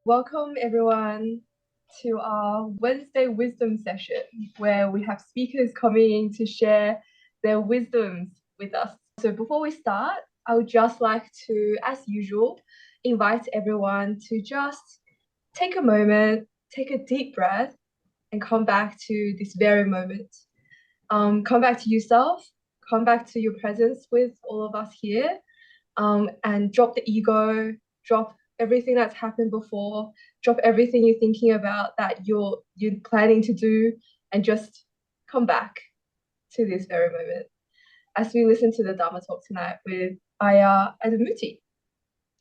Welcome everyone to our Wednesday wisdom session where we have speakers coming to share their wisdoms with us. So before we start, I would just like to, as usual, invite everyone to just take a moment, take a deep breath, and come back to this very moment. Come back to yourself, come back to your presence with all of us here, and drop the ego, drop everything that's happened before, drop everything you're thinking about that you're planning to do, and just come back to this very moment as we listen to the Dharma talk tonight with Ayya Adhimutti.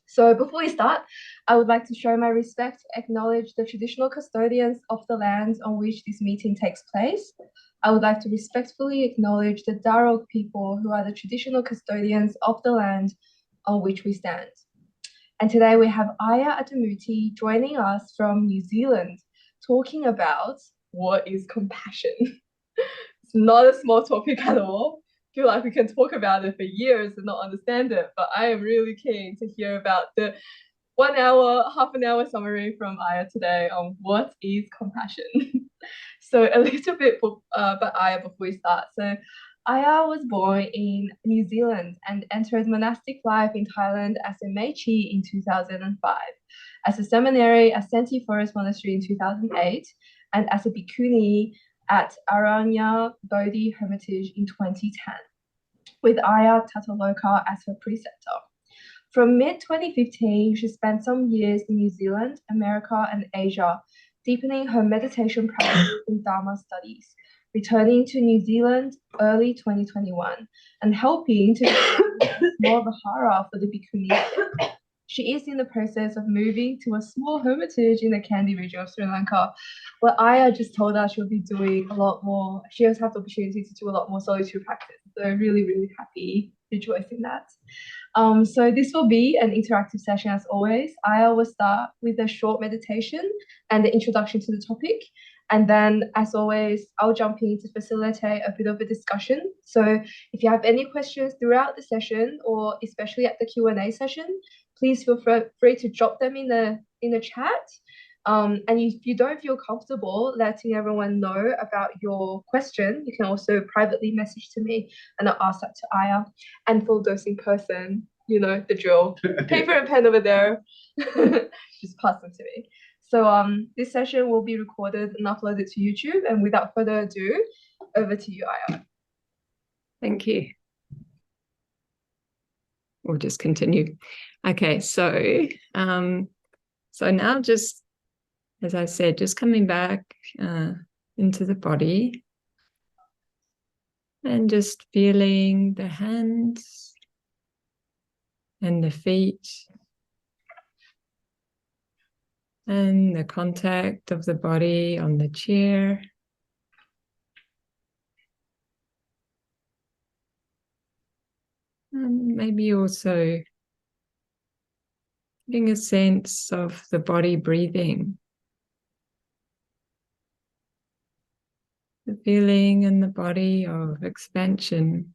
So before we start, I would like to show my respect, acknowledge the traditional custodians of the lands on which this meeting takes place. I would like to respectfully acknowledge the Dharok people who are the traditional custodians of the land on which we stand. And today we have Ayya Adhimutti joining us from New Zealand, talking about what is compassion. It's not a small topic at all. I feel like we can talk about it for years and not understand it, but I am really keen to hear about the 1 hour, half an hour summary from Ayya today on what is compassion. So a little bit about Ayya before we start. So Ayya was born in New Zealand and entered monastic life in Thailand as a Mechi in 2005, as a seminary at Senti Forest Monastery in 2008, and as a bhikkhuni at Aranya Bodhi Hermitage in 2010, with Ayya Tataloka as her preceptor. From mid-2015, she spent some years in New Zealand, America, and Asia, deepening her meditation practice in Dharma studies, returning to New Zealand early 2021, and helping to more Vihara for the bhikkhuni. She is in the process of moving to a small hermitage in the Kandy region of Sri Lanka, where Ayya just told us she'll be doing a lot more. She has had the opportunity to do a lot more solitude practice. So really, really happy, rejoicing that. So this will be an interactive session as always. Ayya will start with a short meditation and the introduction to the topic. And then, as always, I'll jump in to facilitate a bit of a discussion. So if you have any questions throughout the session, or especially at the Q&A session, please feel free to drop them in the chat. And if you don't feel comfortable letting everyone know about your question, you can also privately message to me and I'll ask that to Ayya. And for those in person, you know the drill. Paper and pen over there. Just pass them to me. So this session will be recorded and uploaded to YouTube. And without further ado, over to you, Ayya. Thank you. We'll just continue. Okay, so now just, as I said, just coming back into the body and just feeling the hands and the feet and the contact of the body on the chair. And maybe also getting a sense of the body breathing. The feeling in the body of expansion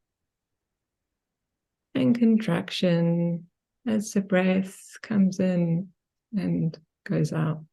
and contraction as the breath comes in and goes out.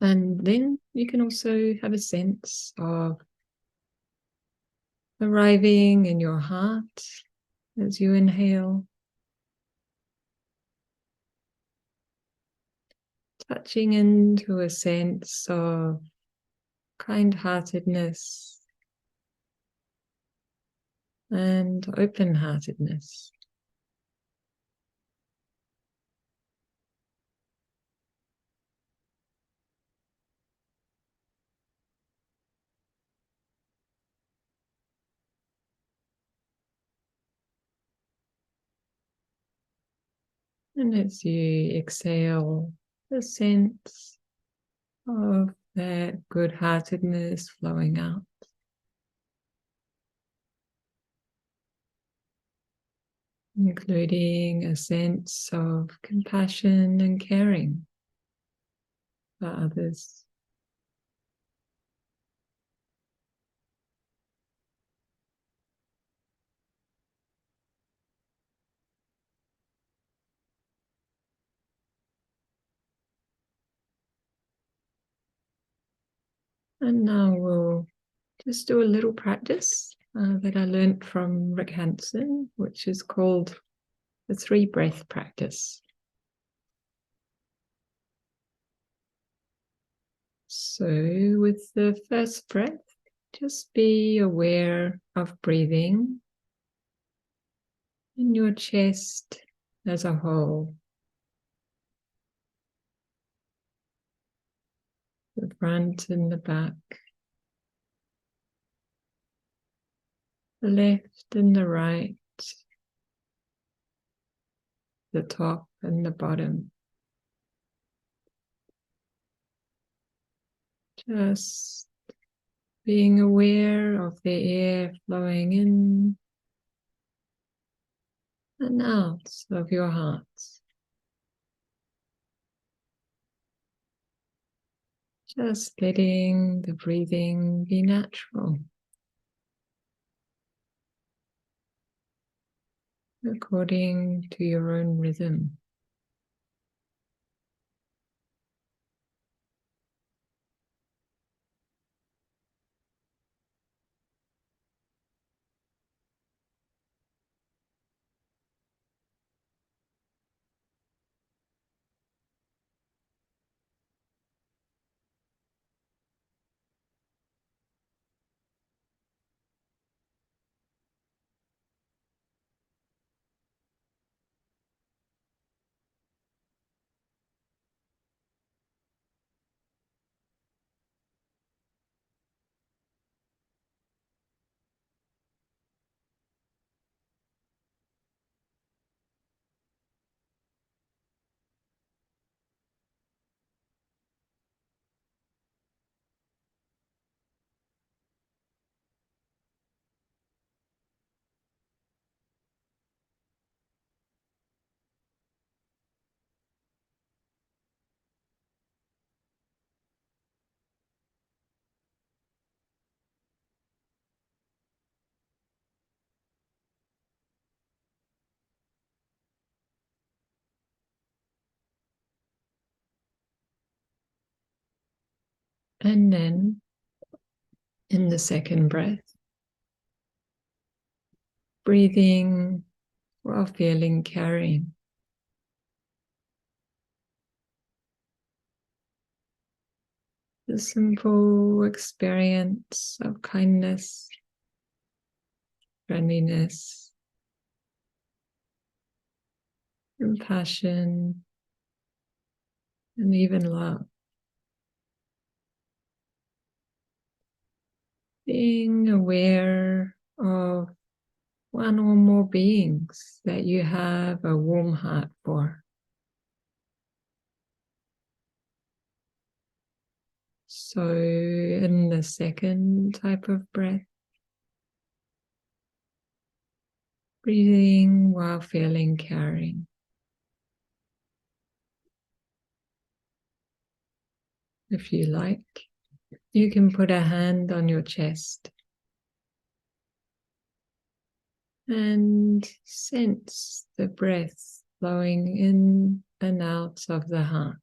And then you can also have a sense of arriving in your heart as you inhale, touching into a sense of kind-heartedness and open-heartedness. And as you exhale, the sense of that good-heartedness flowing out. Including a sense of compassion and caring for others. And now we'll just do a little practice that I learned from Rick Hanson, which is called the 3 breath practice. So with the first breath, just be aware of breathing in your chest as a whole. The front and the back, the left and the right, the top and the bottom. Just being aware of the air flowing in and out of your heart. Just letting the breathing be natural, according to your own rhythm. And then in the second breath, breathing while feeling caring. The simple experience of kindness, friendliness, compassion, and even love. Being aware of one or more beings that you have a warm heart for. So in the second type of breath, breathing while feeling caring. If you like, you can put a hand on your chest and sense the breath flowing in and out of the heart.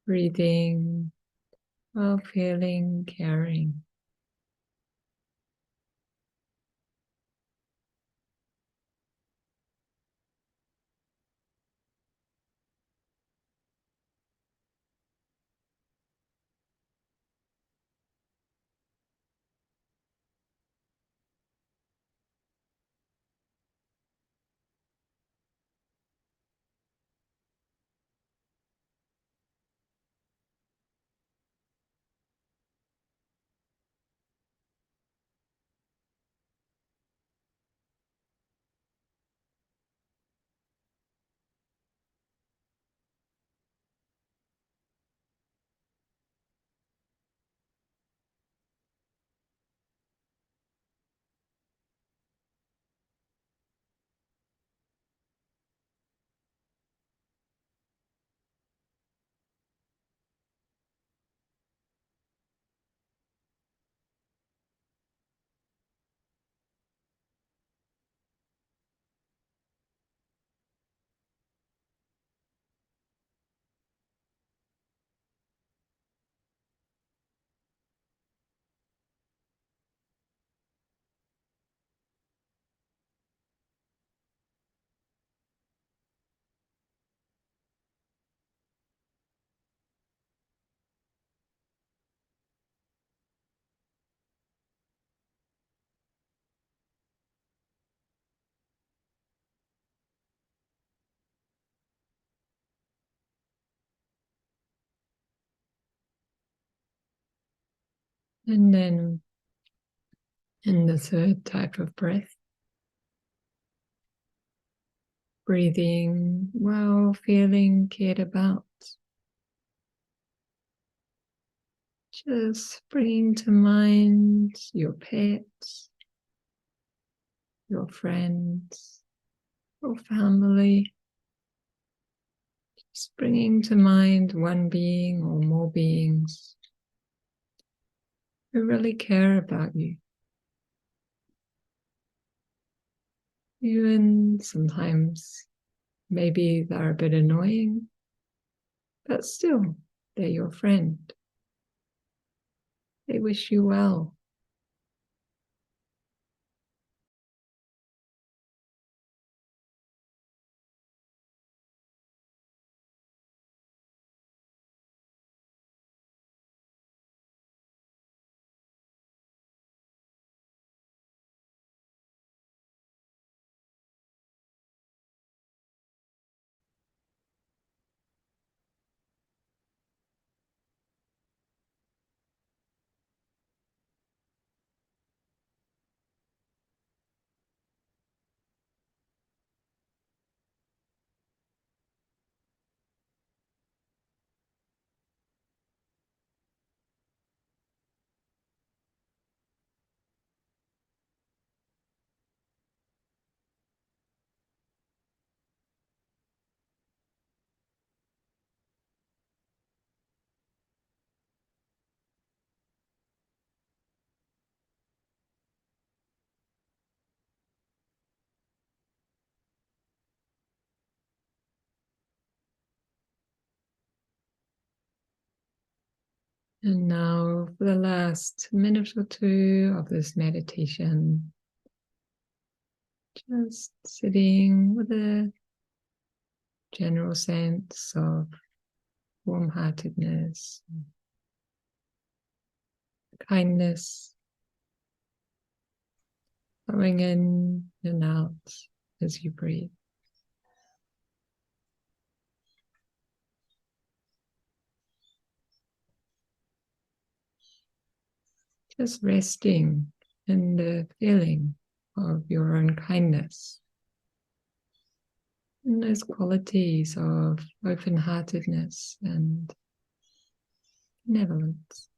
breathing while feeling caring. And then in the third type of breath, breathing while feeling cared about. Just bringing to mind your pets, your friends, your family. Just bringing to mind one being or more beings who really care about you. Even sometimes maybe they're a bit annoying, but still, they're your friend. They wish you well. And now for the last minute or two of this meditation, just sitting with a general sense of warm-heartedness, kindness, flowing in and out as you breathe. Just resting in the feeling of your own kindness and those qualities of open-heartedness and benevolence.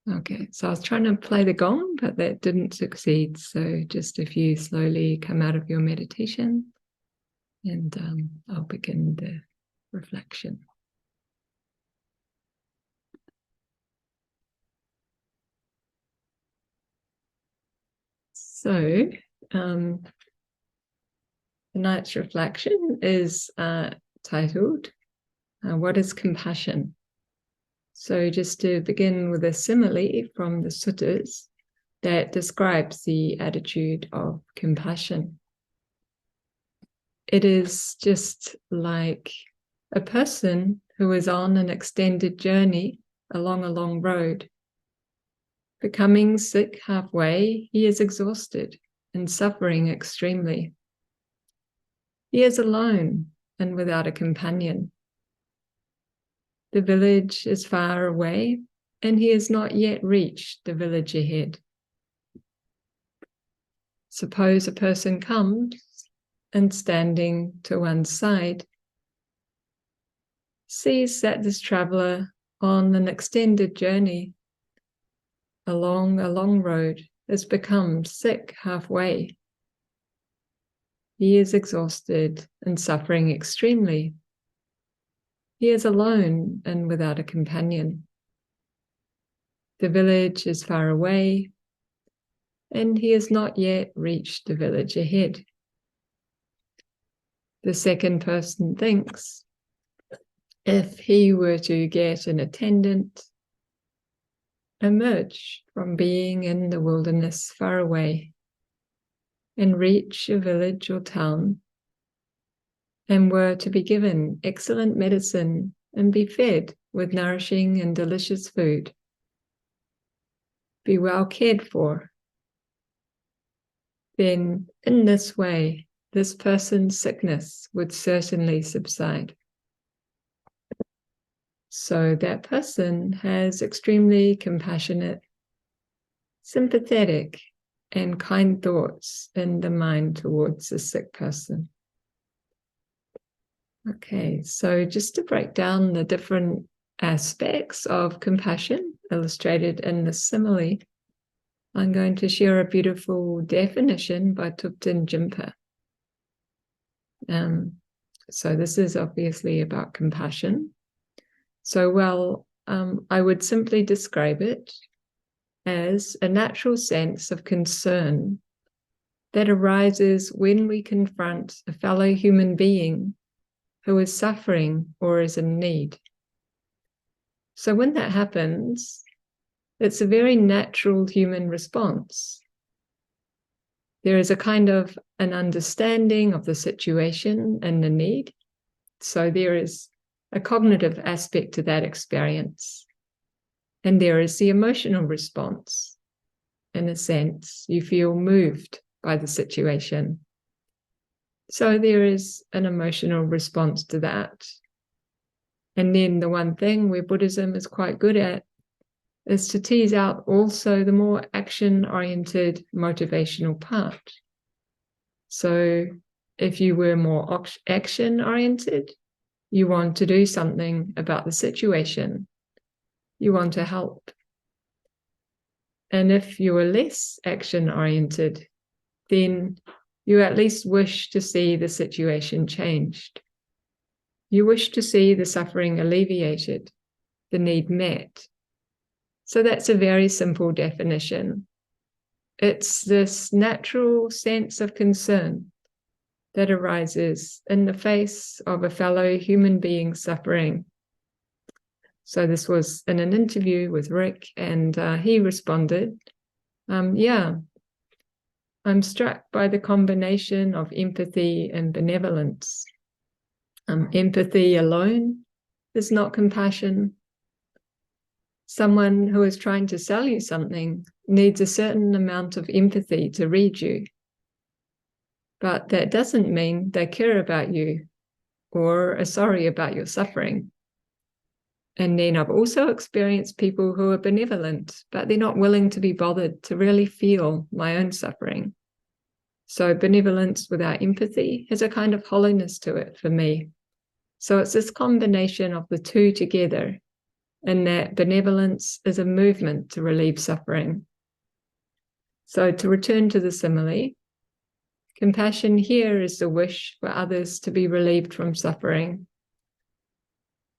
Okay, so I was trying to play the gong, but that didn't succeed. So just if you slowly come out of your meditation, and I'll begin the reflection. So tonight's reflection is titled, What is Compassion? So just to begin with a simile from the suttas that describes the attitude of compassion. It is just like a person who is on an extended journey along a long road. Becoming sick halfway, he is exhausted and suffering extremely. He is alone and without a companion. The village is far away, and he has not yet reached the village ahead. Suppose a person comes and, standing to one side, sees that this traveler on an extended journey along a long road has become sick halfway. He is exhausted and suffering extremely. He is alone and without a companion. The village is far away, and he has not yet reached the village ahead. The second person thinks, if he were to get an attendant, emerge from being in the wilderness far away, and reach a village or town, and were to be given excellent medicine and be fed with nourishing and delicious food, be well cared for, then in this way, this person's sickness would certainly subside. So that person has extremely compassionate, sympathetic, and kind thoughts in the mind towards a sick person. Okay, so just to break down the different aspects of compassion illustrated in the simile, I'm going to share a beautiful definition by Thupten Jinpa. So this is obviously about compassion. So, I would simply describe it as a natural sense of concern that arises when we confront a fellow human being who is suffering or is in need. So when that happens, it's a very natural human response. There is a kind of an understanding of the situation and the need. So there is a cognitive aspect to that experience. And there is the emotional response. In a sense, you feel moved by the situation. So there is an emotional response to that. And then the one thing where Buddhism is quite good at is to tease out also the more action-oriented motivational part. So if you were more action-oriented, you want to do something about the situation. You want to help. And if you are less action-oriented, then you at least wish to see the situation changed. You wish to see the suffering alleviated, the need met. So that's a very simple definition. It's this natural sense of concern that arises in the face of a fellow human being suffering. So this was in an interview with Rick, and he responded, yeah, I'm struck by the combination of empathy and benevolence. Empathy alone is not compassion. Someone who is trying to sell you something needs a certain amount of empathy to read you. But that doesn't mean they care about you or are sorry about your suffering. And then I've also experienced people who are benevolent, but they're not willing to be bothered to really feel my own suffering. So benevolence without empathy has a kind of hollowness to it for me. So it's this combination of the two together and that benevolence is a movement to relieve suffering. So to return to the simile, compassion here is the wish for others to be relieved from suffering.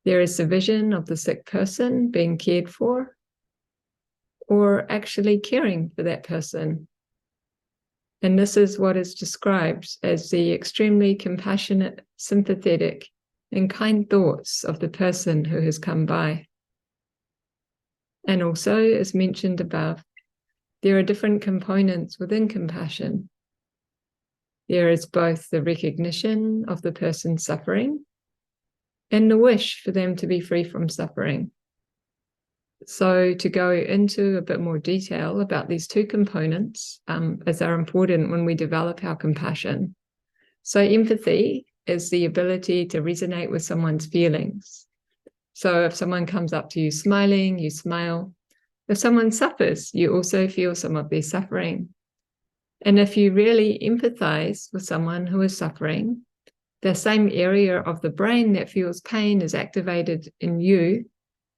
There is the vision of the sick person being cared for, or actually caring for that person. And this is what is described as the extremely compassionate, sympathetic, and kind thoughts of the person who has come by. And also, as mentioned above, there are different components within compassion. There is both the recognition of the person suffering and the wish for them to be free from suffering. So to go into a bit more detail about these two components, as they're important when we develop our compassion. So empathy is the ability to resonate with someone's feelings. So if someone comes up to you smiling, you smile. If someone suffers, you also feel some of their suffering. And if you really empathize with someone who is suffering, the same area of the brain that feels pain is activated in you,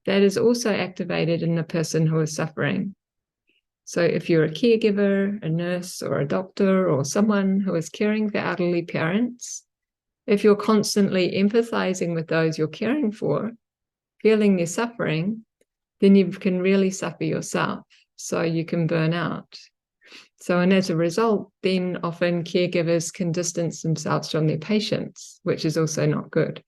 that is also activated in the person who is suffering. So if you're a caregiver, a nurse, or a doctor, or someone who is caring for elderly parents, if you're constantly empathizing with those you're caring for, feeling their suffering, then you can really suffer yourself. So you can burn out. So, and as a result, then often caregivers can distance themselves from their patients, which is also not good.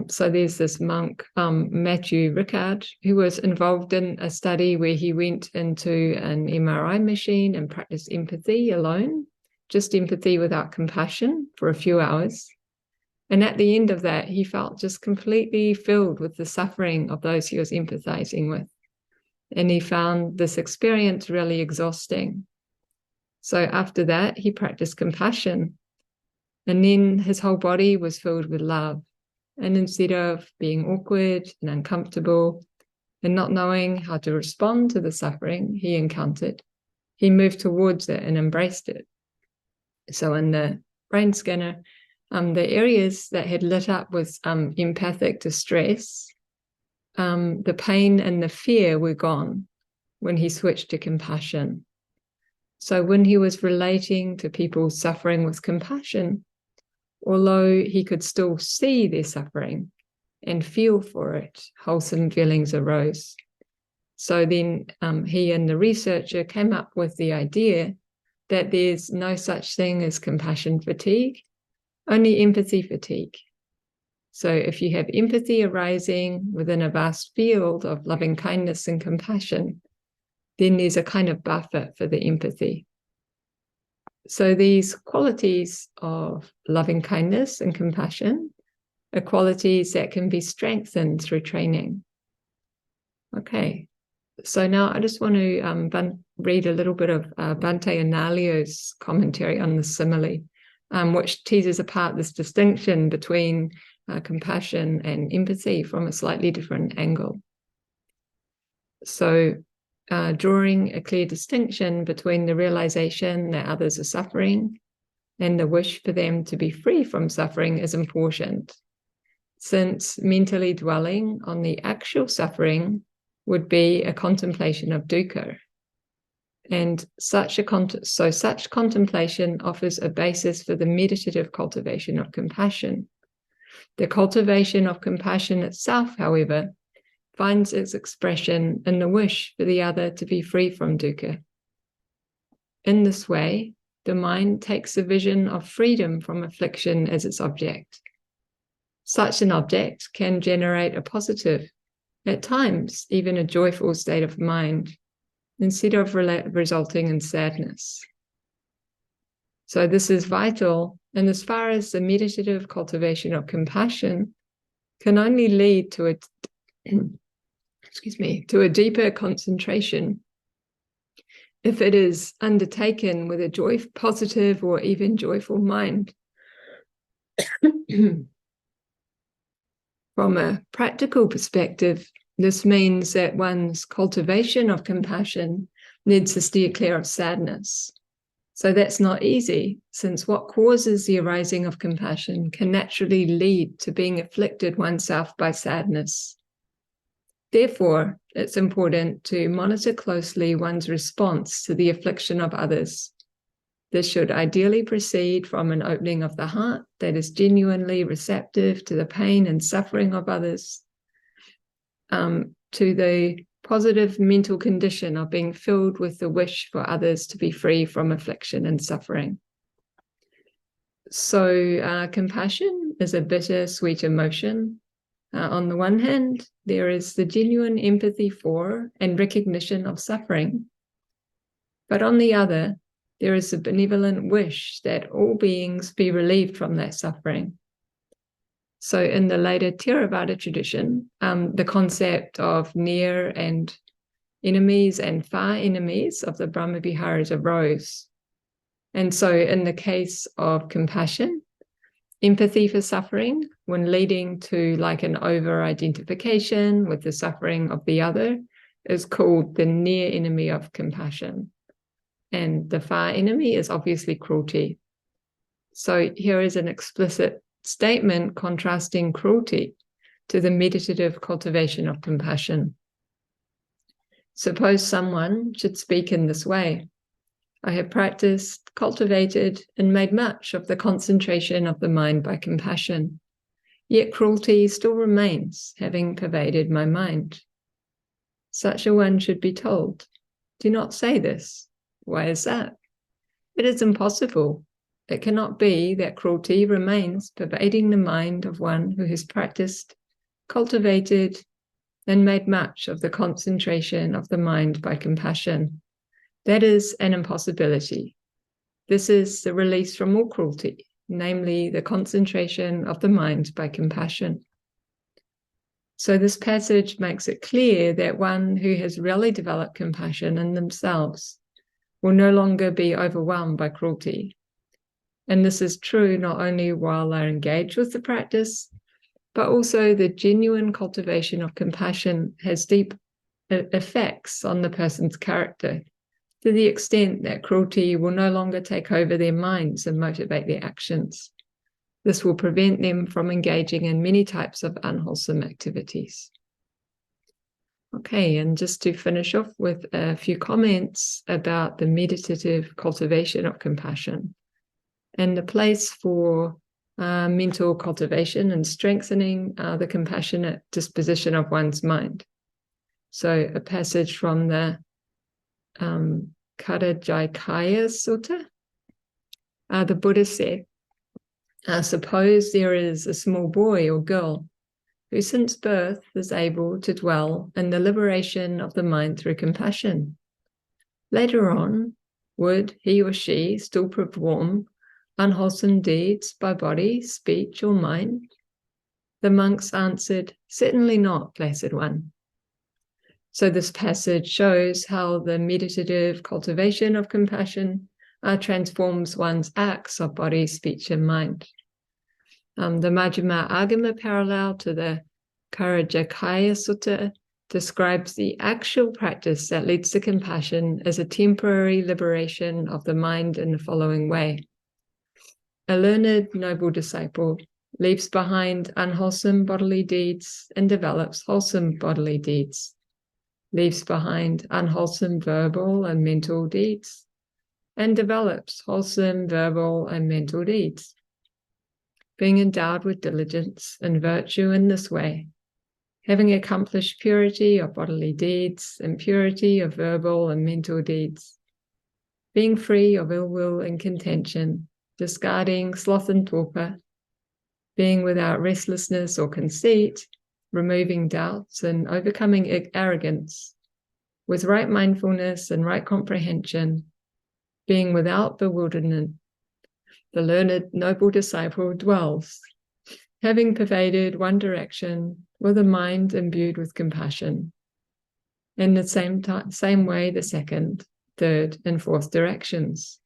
So there's this monk, Matthew Ricard, who was involved in a study where he went into an MRI machine and practiced empathy alone, just empathy without compassion for a few hours. And at the end of that, he felt just completely filled with the suffering of those he was empathizing with. And he found this experience really exhausting. So after that, he practiced compassion. And then his whole body was filled with love. And instead of being awkward and uncomfortable and not knowing how to respond to the suffering he encountered, he moved towards it and embraced it. So in the brain scanner, the areas that had lit up with empathic distress, the pain and the fear were gone when he switched to compassion. So when he was relating to people suffering with compassion, although he could still see their suffering and feel for it, wholesome feelings arose. So then he and the researcher came up with the idea that there's no such thing as compassion fatigue, only empathy fatigue. So if you have empathy arising within a vast field of loving kindness and compassion, then there's a kind of buffer for the empathy. So these qualities of loving kindness and compassion are qualities that can be strengthened through training. Okay, so now I just want to read a little bit of Bhante Analayo's commentary on the simile, which teases apart this distinction between compassion and empathy from a slightly different angle. So drawing a clear distinction between the realization that others are suffering and the wish for them to be free from suffering is important, since mentally dwelling on the actual suffering would be a contemplation of dukkha. And such contemplation offers a basis for the meditative cultivation of compassion. The cultivation of compassion itself, however, finds its expression in the wish for the other to be free from dukkha. In this way, the mind takes the vision of freedom from affliction as its object. Such an object can generate a positive, at times even a joyful state of mind, instead of resulting in sadness. So this is vital, and as far as the meditative cultivation of compassion can only lead to a deeper concentration if it is undertaken with a positive or even joyful mind. From a practical perspective, this means that one's cultivation of compassion needs to steer clear of sadness. So that's not easy, since what causes the arising of compassion can naturally lead to being afflicted oneself by sadness. Therefore, it's important to monitor closely one's response to the affliction of others. This should ideally proceed from an opening of the heart that is genuinely receptive to the pain and suffering of others, to the positive mental condition of being filled with the wish for others to be free from affliction and suffering. So compassion is a bittersweet emotion. On the one hand, there is the genuine empathy for and recognition of suffering. But on the other, there is a benevolent wish that all beings be relieved from that suffering. So in the later Theravada tradition, the concept of near and enemies and far enemies of the Brahmaviharas arose. And so in the case of compassion, empathy for suffering, when leading to like an over-identification with the suffering of the other, is called the near enemy of compassion. And the far enemy is obviously cruelty. So here is an explicit statement contrasting cruelty to the meditative cultivation of compassion. Suppose someone should speak in this way: I have practiced, cultivated, and made much of the concentration of the mind by compassion. Yet cruelty still remains, having pervaded my mind. Such a one should be told, do not say this. Why is that? It is impossible. It cannot be that cruelty remains pervading the mind of one who has practiced, cultivated, and made much of the concentration of the mind by compassion. That is an impossibility. This is the release from all cruelty, namely the concentration of the mind by compassion. So this passage makes it clear that one who has really developed compassion in themselves will no longer be overwhelmed by cruelty. And this is true not only while they're engaged with the practice, but also the genuine cultivation of compassion has deep effects on the person's character, to the extent that cruelty will no longer take over their minds and motivate their actions. This will prevent them from engaging in many types of unwholesome activities. Okay, and just to finish off with a few comments about the meditative cultivation of compassion and the place for mental cultivation and strengthening the compassionate disposition of one's mind. So a passage from the Karajayakaya Sutta. The Buddha said, suppose there is a small boy or girl who since birth is able to dwell in the liberation of the mind through compassion. Later on, would he or she still perform unwholesome deeds by body, speech, or mind? The monks answered, certainly not, Blessed One. So this passage shows how the meditative cultivation of compassion transforms one's acts of body, speech, and mind. The Majjhima Agama parallel to the Karajayakaya Sutta describes the actual practice that leads to compassion as a temporary liberation of the mind in the following way. A learned, noble disciple leaves behind unwholesome bodily deeds and develops wholesome bodily deeds, leaves behind unwholesome verbal and mental deeds, and develops wholesome verbal and mental deeds. Being endowed with diligence and virtue in this way, having accomplished purity of bodily deeds and purity of verbal and mental deeds, being free of ill will and contention, discarding sloth and torpor, being without restlessness or conceit, removing doubts and overcoming arrogance, with right mindfulness and right comprehension, being without bewilderment, the learned noble disciple dwells, having pervaded one direction with a mind imbued with compassion. In the same way, the second, third, and fourth directions,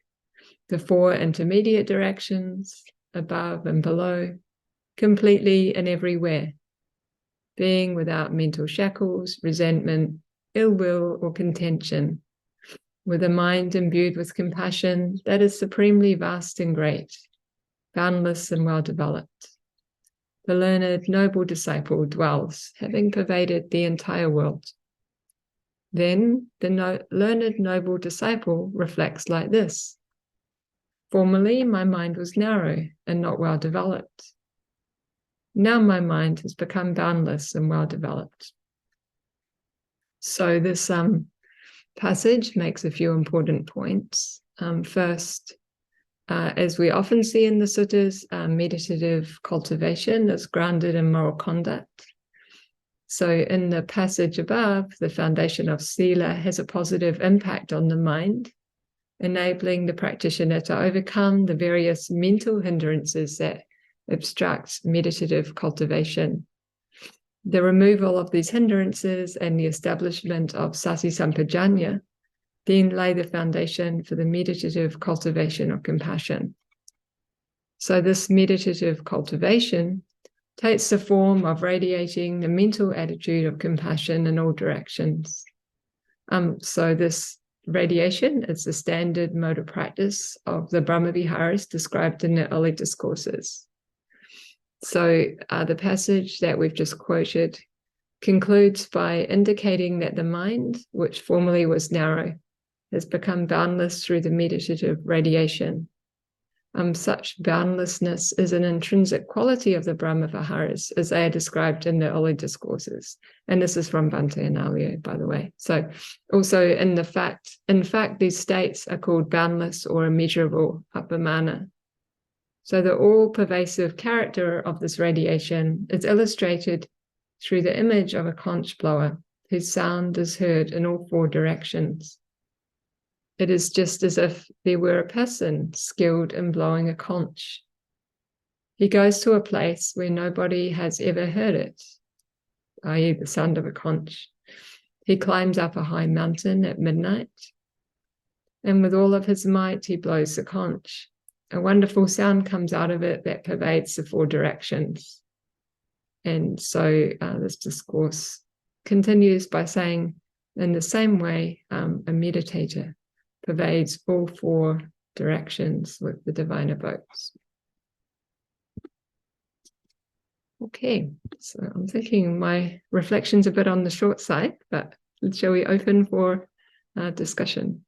the four intermediate directions, above and below, completely and everywhere, being without mental shackles, resentment, ill will, or contention, with a mind imbued with compassion that is supremely vast and great, boundless and well developed. the learned noble disciple dwells, having pervaded the entire world. Then the learned noble disciple reflects like this. Formerly, my mind was narrow and not well developed. Now my mind has become boundless and well developed. So this passage makes a few important points. First, as we often see in the suttas, meditative cultivation is grounded in moral conduct. So in the passage above, the foundation of sila has a positive impact on the mind, enabling the practitioner to overcome the various mental hindrances that obstruct meditative cultivation. The removal of these hindrances and the establishment of sati sampajanya then lay the foundation for the meditative cultivation of compassion. So this meditative cultivation takes the form of radiating the mental attitude of compassion in all directions. So this radiation is the standard mode of practice of the Brahmaviharas described in the early discourses. So the passage that we've just quoted concludes by indicating that the mind, which formerly was narrow, has become boundless through the meditative radiation. Such boundlessness is an intrinsic quality of the Brahmaviharas as they are described in the early discourses. And this is from Bhante and Ayya, by the way. So also in fact, these states are called boundless or immeasurable, upamana. So the all-pervasive character of this radiation is illustrated through the image of a conch blower whose sound is heard in all four directions. It is just as if there were a person skilled in blowing a conch. He goes to a place where nobody has ever heard it, i.e. the sound of a conch. He climbs up a high mountain at midnight, and with all of his might he blows the conch. A wonderful sound comes out of it that pervades the four directions. And so this discourse continues by saying, in the same way, a meditator pervades all four directions with the divine abodes. Okay, so I'm thinking my reflection's a bit on the short side, but shall we open for discussion?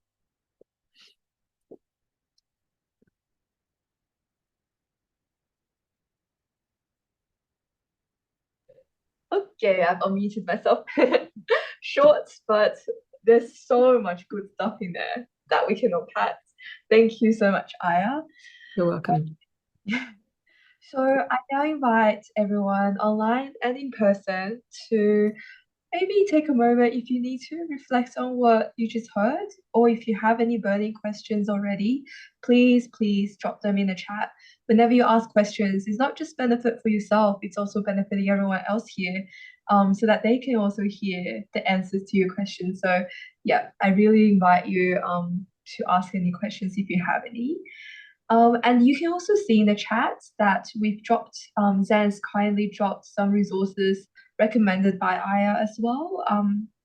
Okay, I've unmuted myself. Short, but there's so much good stuff in there that we can unpack. Thank you so much, Ayya. You're welcome. So I now invite everyone online and in person to maybe take a moment if you need to reflect on what you just heard, or if you have any burning questions already, please drop them in the chat. Whenever you ask questions, it's not just benefit for yourself, it's also benefiting everyone else here, so that they can also hear the answers to your questions. So yeah, I really invite you to ask any questions if you have any. And you can also see in the chat that we've dropped, Zan's kindly dropped some resources recommended by Ayya as well.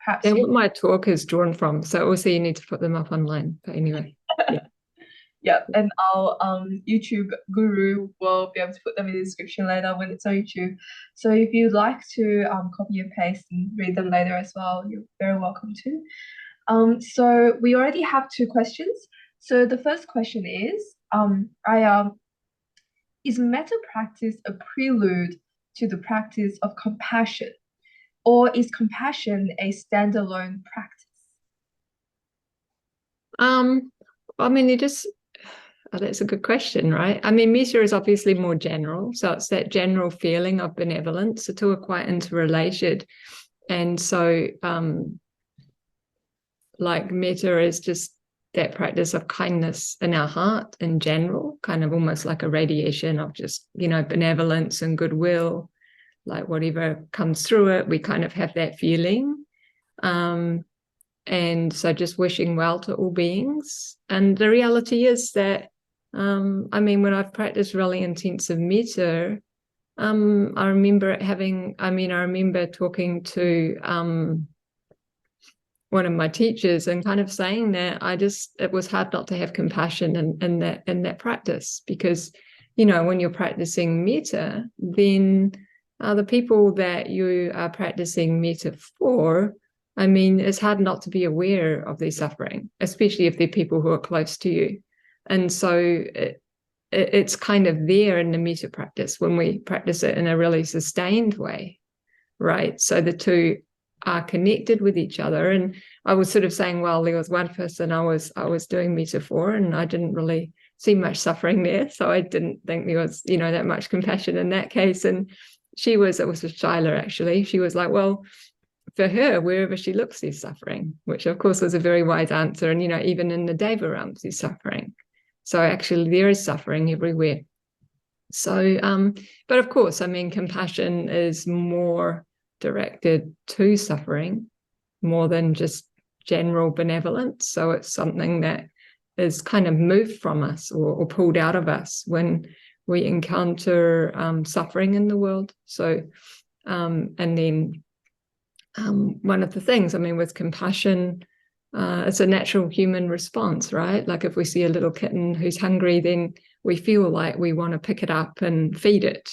Perhaps They're what my talk is drawn from, so also you need to put them up online. But anyway, yeah. Yeah, and our YouTube guru will be able to put them in the description later when it's on YouTube. So if you'd like to copy and paste and read them later as well, you're very welcome to. So we already have two questions. So the first question is, Ayya, is metta practice a prelude to the practice of compassion, or is compassion a standalone practice? I mean, that's a good question, right? I mean, metta is obviously more general, so it's that general feeling of benevolence. The two are quite interrelated, and so like metta is just that practice of kindness in our heart in general, kind of almost like a radiation of just, benevolence and goodwill, like whatever comes through it, we kind of have that feeling. And so just wishing well to all beings. And the reality is that, when I've practiced really intensive metta, I remember talking to one of my teachers and kind of saying that it was hard not to have compassion in that practice, because, when you're practicing metta, then the people that you are practicing metta for, I mean, it's hard not to be aware of their suffering, especially if they're people who are close to you. And so it's kind of there in the metta practice when we practice it in a really sustained way, right? So the two are connected with each other. And I was sort of saying, well, there was one person I was doing metta for, and I didn't really see much suffering there, so I didn't think there was, you know, that much compassion in that case. And it was Shyla actually. She was like, well, for her, wherever she looks, there's suffering, which of course was a very wise answer. And, you know, even in the Deva realms, there's suffering. So actually there is suffering everywhere. So, but of course, I mean, compassion is more directed to suffering more than just general benevolence. So it's something that is kind of moved from us or pulled out of us when we encounter suffering in the world. So, and then one of the things, I mean, with compassion, it's a natural human response, right? Like if we see a little kitten who's hungry, then we feel like we want to pick it up and feed it.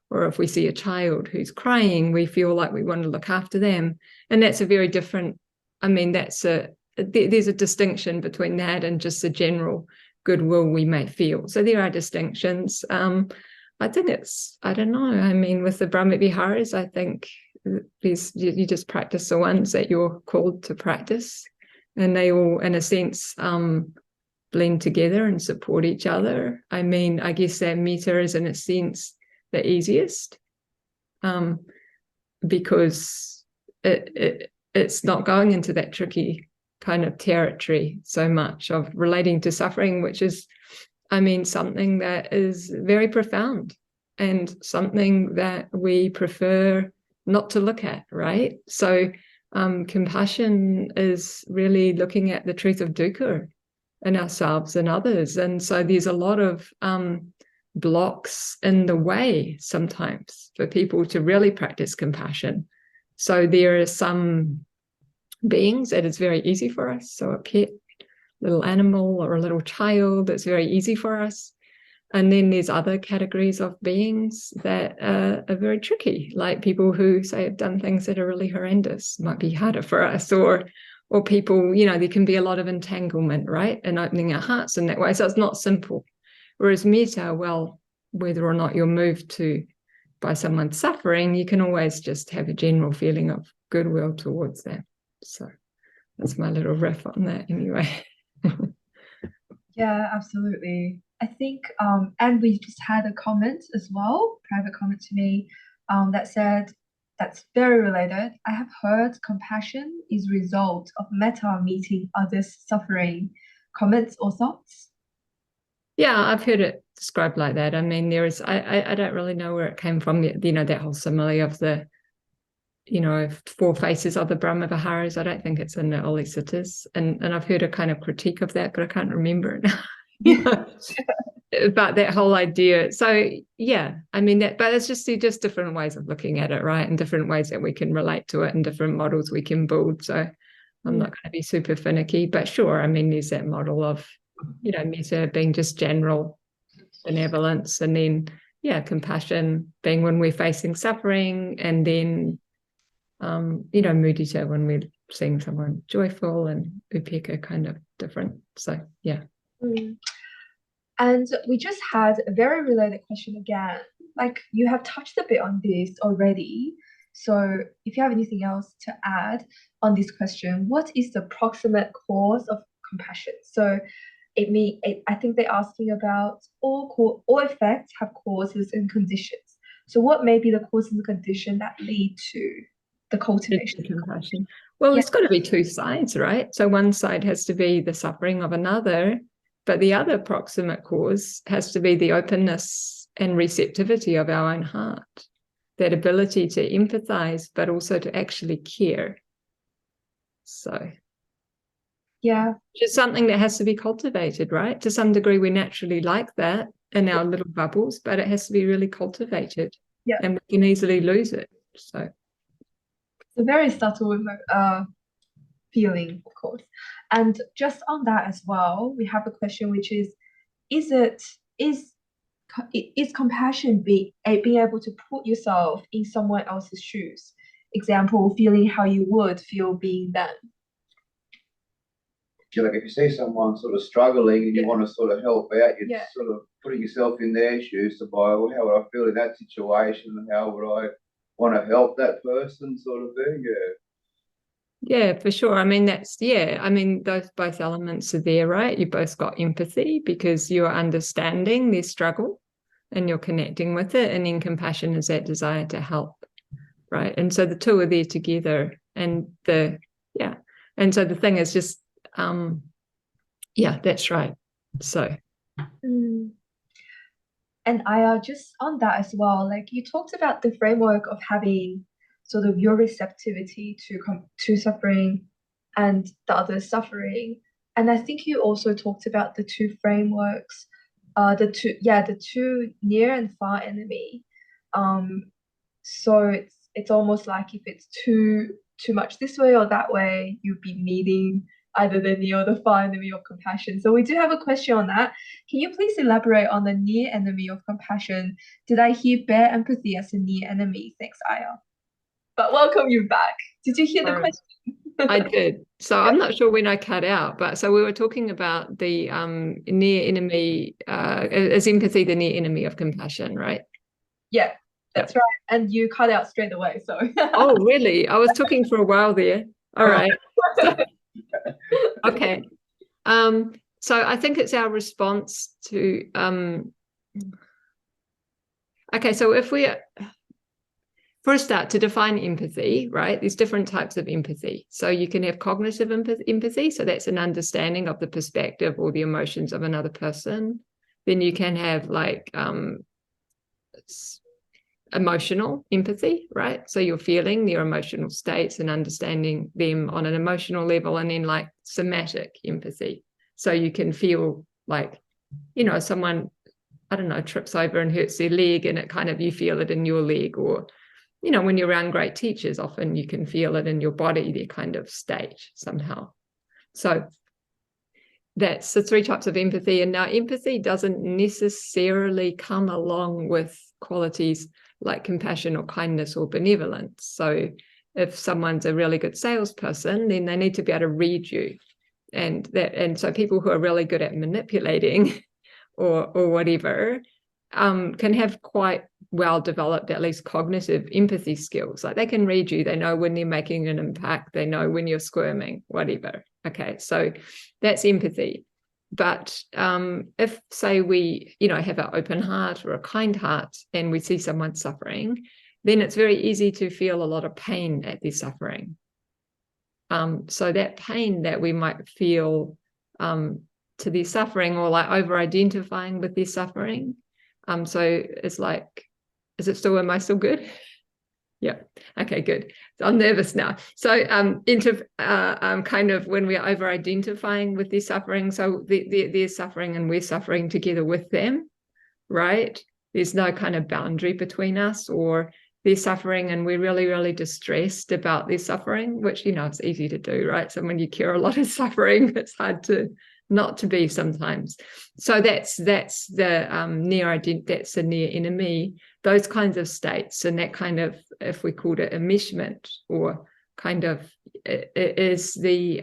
Or if we see a child who's crying, we feel like we want to look after them. And that's a very different, I mean, there's a distinction between that and just the general goodwill we may feel. So there are distinctions. I think I don't know. I mean, with the Brahma Viharas, I think you just practice the ones that you're called to practice, and they all, in a sense, blend together and support each other. I mean, I guess that metta is, in a sense, the easiest, because it's not going into that tricky kind of territory so much of relating to suffering, which is, I mean, something that is very profound and something that we prefer not to look at, right? So compassion is really looking at the truth of dukkha in ourselves and others. And so there's a lot of blocks in the way sometimes for people to really practice compassion. So there are some beings that it's very easy for us. So a pet, little animal, or a little child, it's very easy for us. And then there's other categories of beings that are very tricky, like people who say have done things that are really horrendous, might be harder for us, or people, you know, there can be a lot of entanglement, right, in opening our hearts in that way. So it's not simple. Whereas metta, well, whether or not you're moved by someone's suffering, you can always just have a general feeling of goodwill towards them. So that's my little riff on that anyway. Yeah, absolutely. I think, and we just had a comment as well, private comment to me, that said, that's very related. I have heard compassion is result of metta meeting others' suffering. Comments or thoughts? Yeah, I've heard it described like that. I mean, I don't really know where it came from, you know, that whole simile of the, you know, four faces of the Brahma Viharas. I don't think it's in the Oli Suttas. And I've heard a kind of critique of that, but I can't remember it now. You know, about that whole idea. So yeah, I mean that, but it's just different ways of looking at it, right? And different ways that we can relate to it and different models we can build. So I'm not going to be super finicky, but sure, I mean, there's that model of, you know, metta being just general benevolence, and then compassion being when we're facing suffering, and then you know, mudita when we're seeing someone joyful, and upekka kind of different. So yeah. And we just had a very related question again. Like you have touched a bit on this already. So if you have anything else to add on this question, what is the proximate cause of compassion? So I think they're asking about all effects have causes and conditions. So what may be the causes and condition that lead to the cultivation of compassion? Well, it's got to be two sides, right? So one side has to be the suffering of another, but the other proximate cause has to be the openness and receptivity of our own heart, that ability to empathize, but also to actually care. So yeah, which is something that has to be cultivated, right? To some degree, we're naturally like that in our little bubbles, but it has to be really cultivated. Yeah. And we can easily lose it. So it's a very subtle feeling, of course. And just on that as well, we have a question which is is compassion being able to put yourself in someone else's shoes? Example, feeling how you would feel being them. Like if you see someone sort of struggling and you want to sort of help out, you're sort of putting yourself in their shoes to buy, well, how would I feel in that situation and how would I want to help that person, sort of thing. Yeah, for sure. I mean, those both elements are there, right? You both got empathy because you're understanding their struggle and you're connecting with it. And then compassion is that desire to help, right? And so the two are there together. And so the thing is just, that's right. So. And Ayya, just on that as well, like you talked about the framework of having sort of your receptivity to suffering and the other's suffering. And I think you also talked about the two frameworks, the two near and far enemy. So it's almost like if it's too much this way or that way, you'd be meeting either the near or the far enemy of compassion. So we do have a question on that. Can you please elaborate on the near enemy of compassion? Did I hear bare empathy as a near enemy? Thanks, Ayya. But welcome you back. Did you hear the question? I did. So I'm not sure when I cut out, but so we were talking about the near enemy, is empathy the near enemy of compassion, right? Yeah, that's right. And you cut out straight away. So. Oh, really? I was talking for a while there. All right. Okay. So I think it's our response to so if we for a start, to define empathy, right? There's different types of empathy. So you can have cognitive empathy. So that's an understanding of the perspective or the emotions of another person. Then you can have like emotional empathy, right? So you're feeling their emotional states and understanding them on an emotional level, and then like somatic empathy. So you can feel like, someone, I don't know, trips over and hurts their leg, and it kind of, you feel it in your leg, or when you're around great teachers, often you can feel it in your body, their kind of state somehow. So that's the three types of empathy. And now empathy doesn't necessarily come along with qualities like compassion or kindness or benevolence. So if someone's a really good salesperson, then they need to be able to read you. And so people who are really good at manipulating or whatever, can have quite well developed, at least cognitive empathy skills. Like they can read you, they know when they're making an impact, they know when you're squirming, whatever. Okay, so that's empathy. But if, say, we, have an open heart or a kind heart and we see someone suffering, then it's very easy to feel a lot of pain at their suffering. So that pain that we might feel to their suffering, or like over-identifying with their suffering, so it's like, am I still good? Yeah. Okay, good. I'm nervous now. So kind of when we're over-identifying with their suffering, so they're suffering and we're suffering together with them, right? There's no kind of boundary between us, or they're suffering and we're really, really distressed about their suffering, which, it's easy to do, right? So when you cure a lot of suffering, it's hard to not to be sometimes. So that's the that's the near enemy, those kinds of states, and that kind of, if we called it enmeshment, or kind of, it is the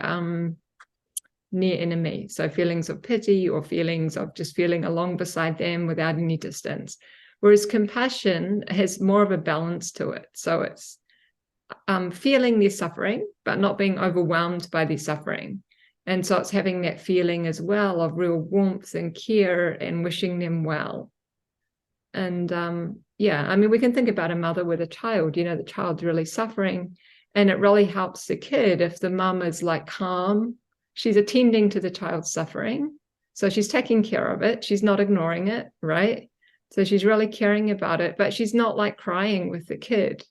near enemy. So feelings of pity or feelings of just feeling along beside them without any distance. Whereas compassion has more of a balance to it. So it's feeling their suffering, but not being overwhelmed by their suffering. And so it's having that feeling as well of real warmth and care and wishing them well. And we can think about a mother with a child, the child's really suffering, and it really helps the kid if the mum is like calm. She's attending to the child's suffering. So she's taking care of it. She's not ignoring it, right? So she's really caring about it, but she's not like crying with the kid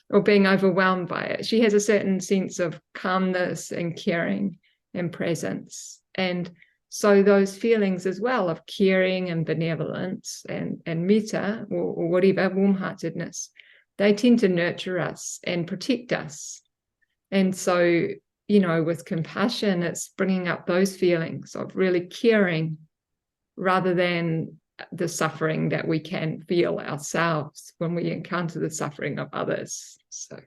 or being overwhelmed by it. She has a certain sense of calmness and caring and presence. And so those feelings as well of caring and benevolence and metta, or whatever, warm-heartedness, they tend to nurture us and protect us. And so, with compassion, it's bringing up those feelings of really caring rather than the suffering that we can feel ourselves when we encounter the suffering of others. So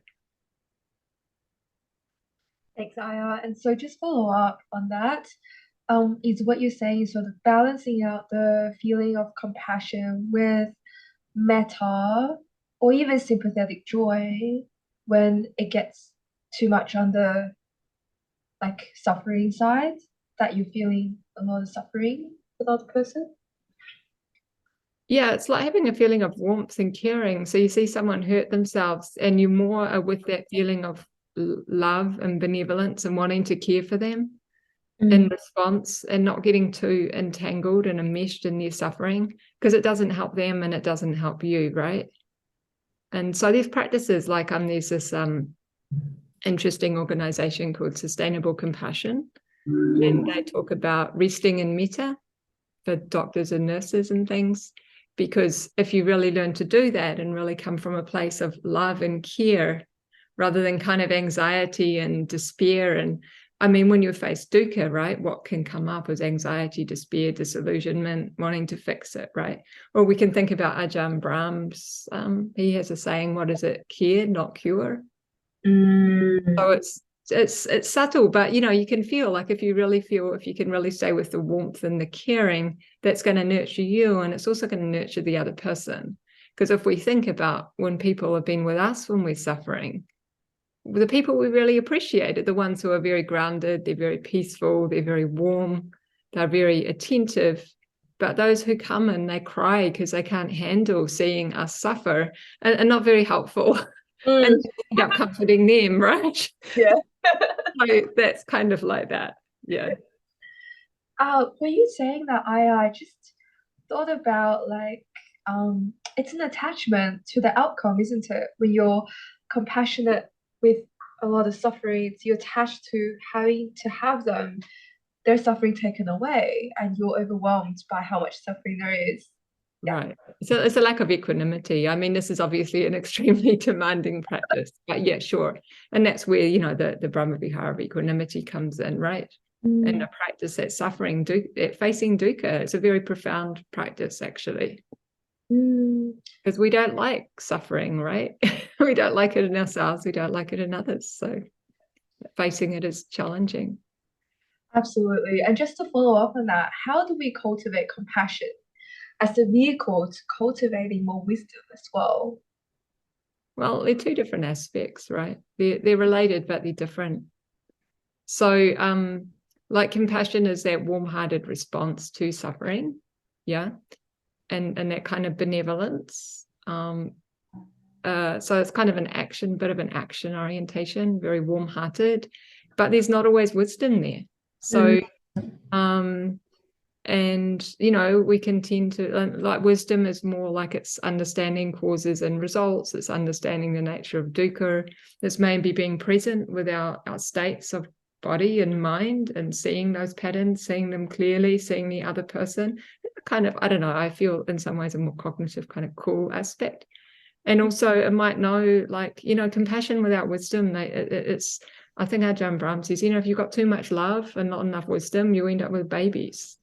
thanks, Ayya. And so just follow up on that. Is what you're saying is sort of balancing out the feeling of compassion with metta or even sympathetic joy when it gets too much on the like suffering side, that you're feeling a lot of suffering with the other person. yeah, it's like having a feeling of warmth and caring. So you see someone hurt themselves and you more are with that feeling of love and benevolence and wanting to care for them in response, and not getting too entangled and enmeshed in their suffering, because it doesn't help them and it doesn't help you, right? And so there's practices like there's this interesting organization called Sustainable Compassion, and they talk about resting in metta for doctors and nurses and things, because if you really learn to do that and really come from a place of love and care rather than kind of anxiety and despair. And I mean, when you face dukkha, right, what can come up is anxiety, despair, disillusionment, wanting to fix it, right? Or we can think about Ajahn Brahms. He has a saying, what is it? Care, not cure. So it's subtle, but you can feel like if you can really stay with the warmth and the caring, that's going to nurture you, and it's also going to nurture the other person. Because if we think about when people have been with us when we're suffering, the people we really appreciate are the ones who are very grounded, they're very peaceful, they're very warm, they're very attentive. But those who come and they cry because they can't handle seeing us suffer are not very helpful. And end up comforting them, right? Yeah. So that's kind of like that. Yeah. When you saying that, I just thought about like it's an attachment to the outcome, isn't it? When you're compassionate with a lot of suffering, you're attached to having to have their suffering taken away, and you're overwhelmed by how much suffering there is. Right. So it's a lack of equanimity. I mean, this is obviously an extremely demanding practice, but yeah, sure. And that's where, the Brahma-vihara of equanimity comes in, right? And a practice that's suffering, facing dukkha. It's a very profound practice, actually. Because we don't like suffering, right? We don't like it in ourselves. We don't like it in others. So facing it is challenging. Absolutely. And just to follow up on that, how do we cultivate compassion as a vehicle to cultivating more wisdom as well? Well, they're two different aspects, right? They're related, but they're different. So, like compassion is that warm-hearted response to suffering, yeah, and that kind of benevolence. So it's kind of bit of an action orientation, very warm-hearted, but there's not always wisdom there. So, and we can tend to like wisdom is more like it's understanding causes and results. It's understanding the nature of dukkha. It's maybe being present with our states of body and mind and seeing those patterns, seeing them clearly, seeing the other person. Kind of, I don't know, I feel in some ways a more cognitive kind of cool aspect. And also it might know, like, compassion without wisdom, it's, I think Ajahn Brahms says, if you've got too much love and not enough wisdom, you end up with babies.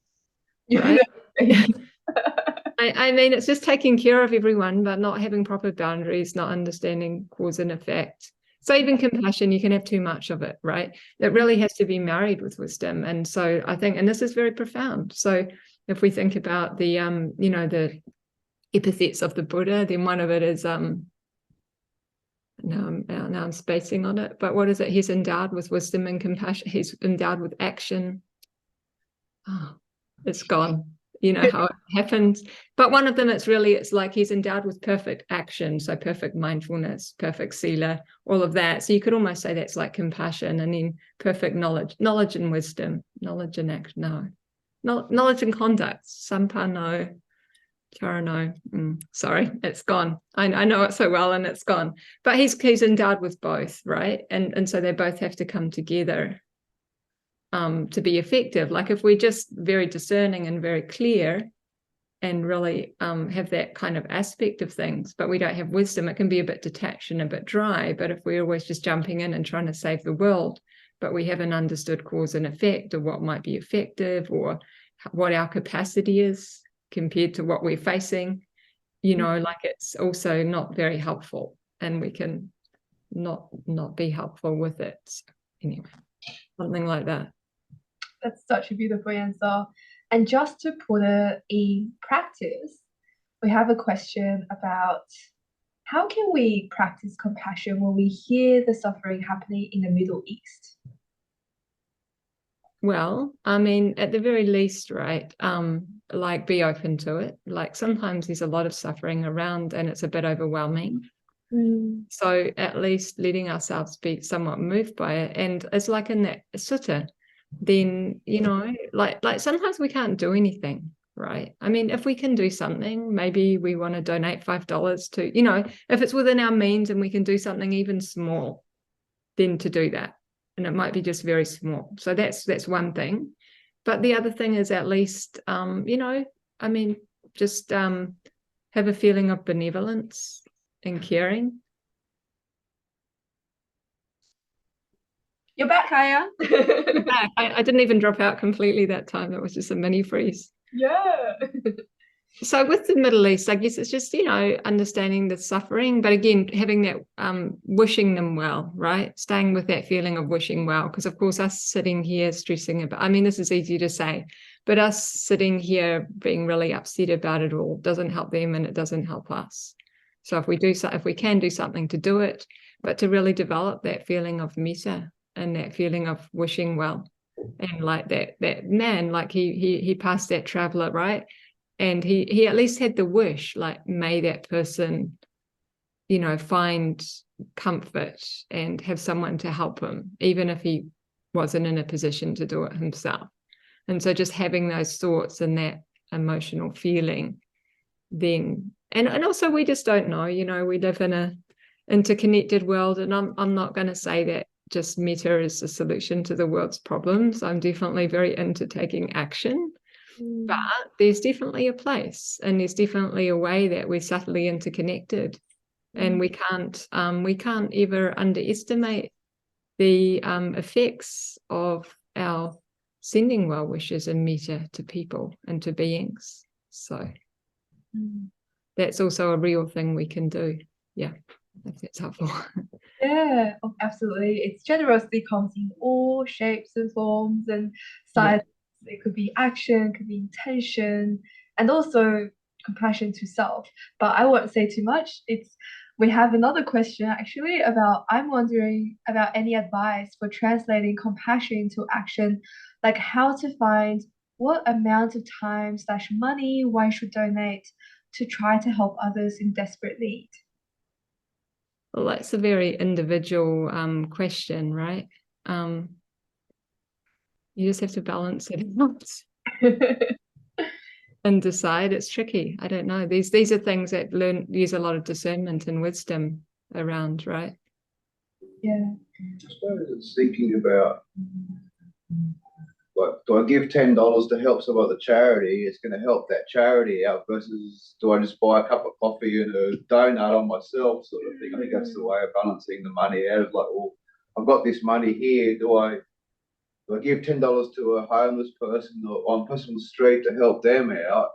Right? I mean, it's just taking care of everyone, but not having proper boundaries, not understanding cause and effect. So even compassion, you can have too much of it, right? It really has to be married with wisdom. And so I think, and this is very profound. So if we think about the, the epithets of the Buddha, then one of it is, now I'm spacing on it, but what is it? He's endowed with wisdom and compassion. He's endowed with action. Oh, it's gone. How it happens. But one of them, it's like he's endowed with perfect action, so perfect mindfulness, perfect sila, all of that. So you could almost say that's like compassion, and then perfect knowledge and wisdom, knowledge and action, knowledge and conduct, sampano, charano. Sorry, it's gone. I know it so well, and it's gone. But he's endowed with both, right? And so they both have to come together to be effective. Like if we're just very discerning and very clear and really have that kind of aspect of things, but we don't have wisdom, it can be a bit detached and a bit dry. But if we're always just jumping in and trying to save the world, but we haven't understood cause and effect, or what might be effective, or what our capacity is, compared to what we're facing, like it's also not very helpful, and we can not be helpful with it. So anyway, something like that. That's such a beautiful answer. And just to put it in practice, we have a question about how can we practice compassion when we hear the suffering happening in the Middle East? Well, I mean, at the very least, right, like be open to it. Like sometimes there's a lot of suffering around and it's a bit overwhelming. So at least letting ourselves be somewhat moved by it. And it's like in that sutta, then, like sometimes we can't do anything, right? I mean, if we can do something, maybe we want to donate $5 to, if it's within our means and we can do something even small, then to do that. And it might be just very small. So that's one thing. But the other thing is at least, just have a feeling of benevolence and caring. You're back, Ayya. You're back. I didn't even drop out completely that time. It was just a mini freeze. Yeah. So with the Middle East, I guess it's just, understanding the suffering, but again, having that wishing them well, right? Staying with that feeling of wishing well, because of course us sitting here stressing about, I mean, this is easy to say, but us sitting here being really upset about it all doesn't help them and it doesn't help us. So if we can do something to do it, but to really develop that feeling of metta and that feeling of wishing well, and like that man, like he passed that traveler, right? And he at least had the wish, like, may that person, find comfort and have someone to help him, even if he wasn't in a position to do it himself. And so just having those thoughts and that emotional feeling then, and also we just don't know, we live in a interconnected world, and I'm not going to say that just metta is the solution to the world's problems. I'm definitely very into taking action. But there's definitely a place, and there's definitely a way that we're subtly interconnected, and we can't ever underestimate the effects of our sending well wishes and metta to people and to beings. So that's also a real thing we can do. Yeah, if that's helpful. Yeah, absolutely. It's generosity comes in all shapes and forms and sizes. Yeah. It could be action, could be intention, and also compassion to self. But I won't say too much. We have another question actually I'm wondering about any advice for translating compassion into action, like how to find what amount of time/money one should donate to try to help others in desperate need. Well, that's a very individual question, right? You just have to balance it out and decide. It's tricky. I don't know. These are things that use a lot of discernment and wisdom around, right? Yeah. I suppose it's thinking about, like, do I give $10 to help some other charity? It's going to help that charity out, versus do I just buy a cup of coffee and a donut on myself, sort of thing. I think that's the way of balancing the money out. Of like, well, I've got this money here. Do I give $10 to a homeless person or on person's street to help them out,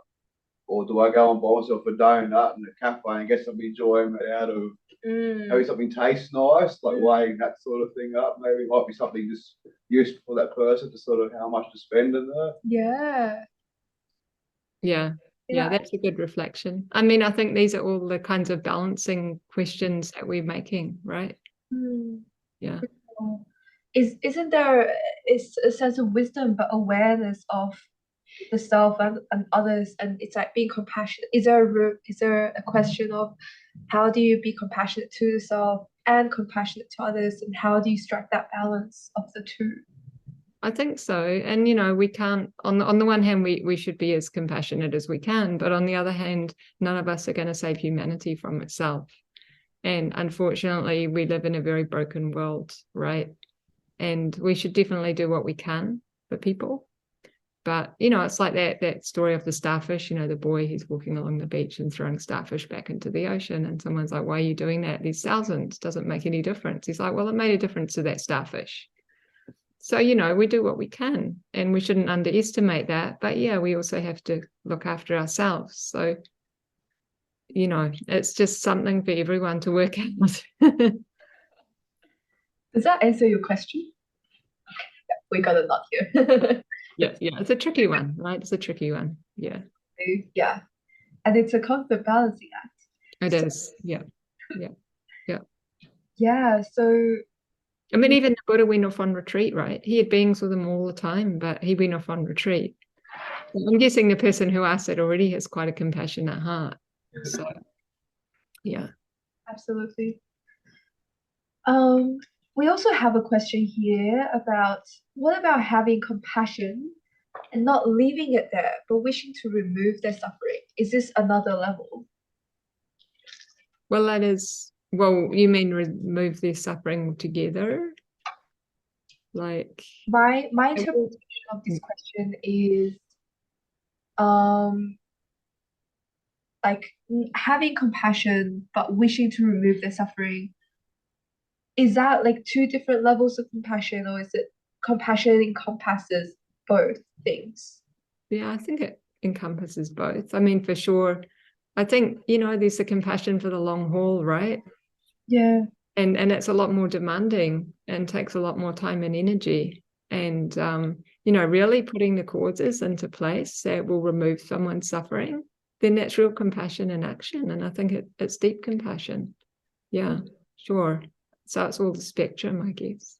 or do I go and buy myself a donut in a cafe and get some enjoyment out of having something taste nice, like weighing that sort of thing up? Maybe it might be something just useful for that person to sort of how much to spend in there. Yeah, that's a good reflection. I mean, I think these are all the kinds of balancing questions that we're making, right? Yeah. Isn't there a sense of wisdom but awareness of the self and others, and it's like being compassionate? Is there a question of how do you be compassionate to yourself and compassionate to others, and how do you strike that balance of the two? I think so. And, we can't, on the one hand, we should be as compassionate as we can, but on the other hand, none of us are going to save humanity from itself. And unfortunately, we live in a very broken world, right? And we should definitely do what we can for people. But, it's like that story of the starfish, the boy who's walking along the beach and throwing starfish back into the ocean. And someone's like, why are you doing that? There's thousands. Doesn't make any difference. He's like, well, it made a difference to that starfish. So, you know, we do what we can, and we shouldn't underestimate that. But yeah, we also have to look after ourselves. So, you know, it's just something for everyone to work out. Does that answer your question? Yeah, we got a nod here. Yeah, it's a tricky one, right? It's a tricky one. Yeah. Yeah. And it's a constant balancing act. It is. Yeah. Yeah. So I mean, even the Buddha went off on retreat, right? He had beings with him all the time, but he went off on retreat. I'm guessing the person who asked it already has quite a compassionate heart. So, yeah. absolutely. We also have a question here about what about having compassion and not leaving it there, but wishing to remove their suffering? Is this another level? Well, that is, well, you mean remove their suffering altogether? Like, My interpretation of this question is like having compassion but wishing to remove their suffering. Is that like two different levels of compassion, or is it compassion encompasses both things? yeah, I think it encompasses both. I mean, for sure. I think, you know, there's a compassion for the long haul, right? Yeah. And it's a lot more demanding and takes a lot more time and energy. And you know, really putting the causes into place that will remove someone's suffering, then that's real compassion in action. And I think it's deep compassion. Yeah, sure. So it's all the spectrum, I guess.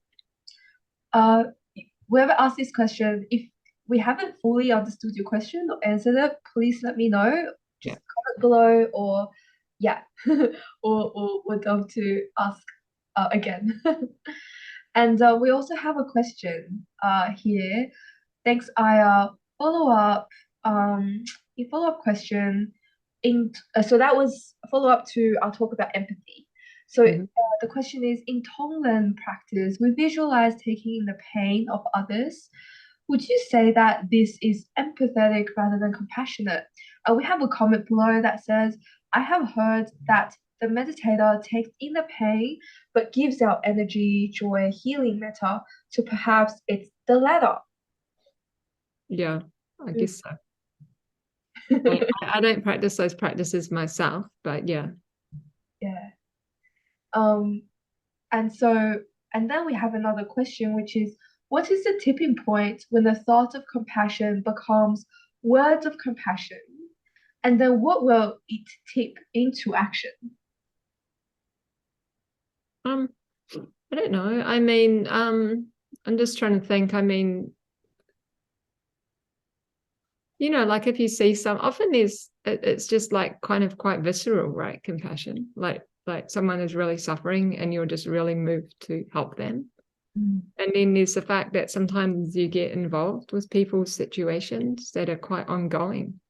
Whoever asked this question, if we haven't fully understood your question or answered it, please let me know. Just comment below, or yeah, or would love to ask again. And we also have a question here. Thanks, Ayya. Follow-up question. So that was a follow-up to our talk about empathy. So the question is, in Tonglen practice, we visualize taking in the pain of others. Would you say that this is empathetic rather than compassionate? We have a comment below that says, I have heard that the meditator takes in the pain but gives out energy, joy, healing metta. So perhaps it's the latter. Yeah, I guess so. I don't practice those practices myself, but yeah. Yeah. And then we have another question, which is, what is the tipping point when the thought of compassion becomes words of compassion? And then what will it tip into action? I don't know. I mean, I'm just trying to think. I mean, you know, like if you see often it's just like kind of quite visceral, right? Compassion, like someone is really suffering and you're just really moved to help them. And then there's the fact that sometimes you get involved with people's situations that are quite ongoing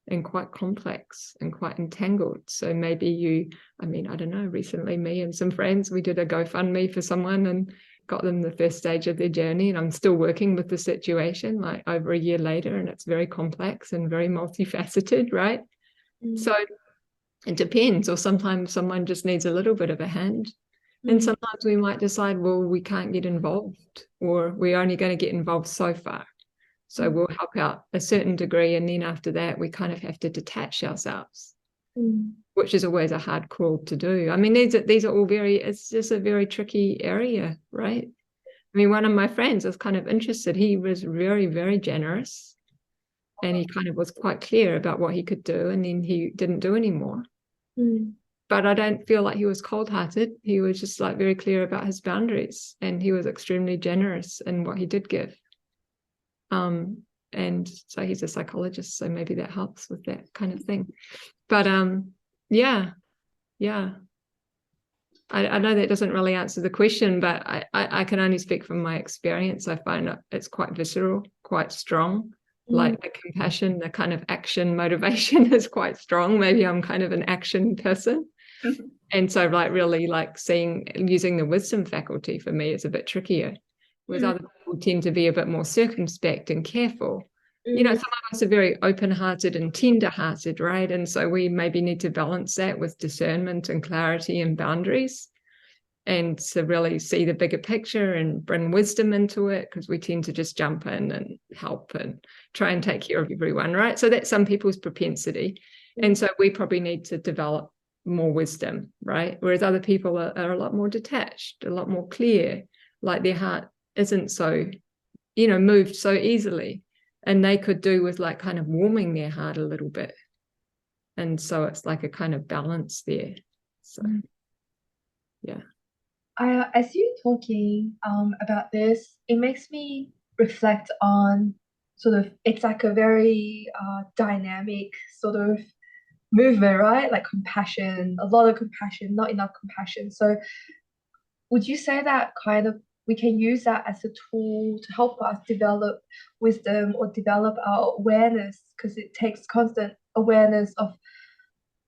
and quite complex and quite entangled. So maybe I don't know, recently me and some friends, we did a GoFundMe for someone and got them the first stage of their journey. And I'm still working with the situation like over a year later, and it's very complex and very multifaceted, right? So it depends. Or sometimes someone just needs a little bit of a hand. And sometimes we might decide, well, we can't get involved, or we're only going to get involved so far. So we'll help out a certain degree. And then after that, we kind of have to detach ourselves, which is always a hard call to do. I mean, these are all it's just a very tricky area, right? I mean, one of my friends was kind of interested. He was very, very generous. And he kind of was quite clear about what he could do. And then he didn't do anymore. But I don't feel like he was cold-hearted. He was just like very clear about his boundaries, and he was extremely generous in what he did give. And so he's a psychologist, so maybe that helps with that kind of thing. But yeah. I know that doesn't really answer the question, but I can only speak from my experience. I find it's quite visceral, quite strong. Like the compassion, the kind of action motivation is quite strong. Maybe I'm kind of an action person. And so like really like using the wisdom faculty for me is a bit trickier. Whereas other people tend to be a bit more circumspect and careful. You know, some of us are very open-hearted and tender-hearted, right? And so we maybe need to balance that with discernment and clarity and boundaries. and to really see the bigger picture and bring wisdom into it, because we tend to just jump in and help and try and take care of everyone, right? So that's some people's propensity. And so we probably need to develop more wisdom, right? Whereas other people are a lot more detached, a lot more clear, like their heart isn't so, moved so easily. And they could do with like kind of warming their heart a little bit. And so it's like a kind of balance there. So, yeah. As you're talking about this, it makes me reflect on sort of, it's like a very dynamic sort of movement, right? Like compassion, a lot of compassion, not enough compassion. So would you say that kind of we can use that as a tool to help us develop wisdom or develop our awareness, because it takes constant awareness of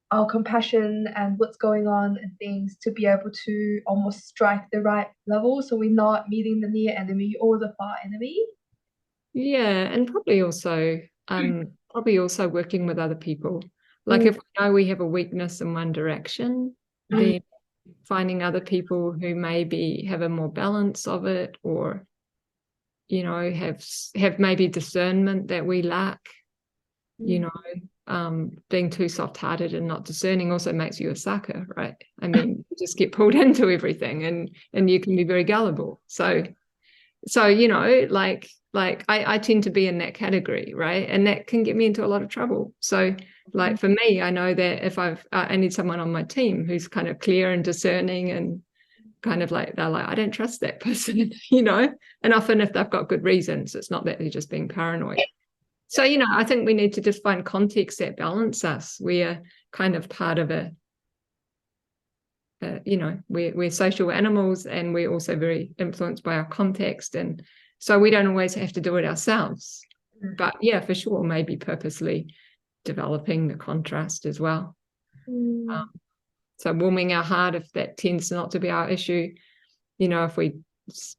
our compassion and what's going on and things to be able to almost strike the right level, so we're not meeting the near enemy or the far enemy? Yeah, and probably also working with other people. Like if we know we have a weakness in one direction, then finding other people who maybe have a more balance of it, or have maybe discernment that we lack. Being too soft-hearted and not discerning also makes you a sucker, right? I mean, you just get pulled into everything, and you can be very gullible. So I tend to be in that category, right? And that can get me into a lot of trouble. So like for me, I know that if I need someone on my team who's kind of clear and discerning, and kind of like, they're like, I don't trust that person, and often if they've got good reasons, it's not that they're just being paranoid. So, I think we need to just find contexts that balance us. We are kind of part of we're social animals, and we're also very influenced by our context. And so we don't always have to do it ourselves. But yeah, for sure, maybe purposely developing the contrast as well. So warming our heart, if that tends not to be our issue, if we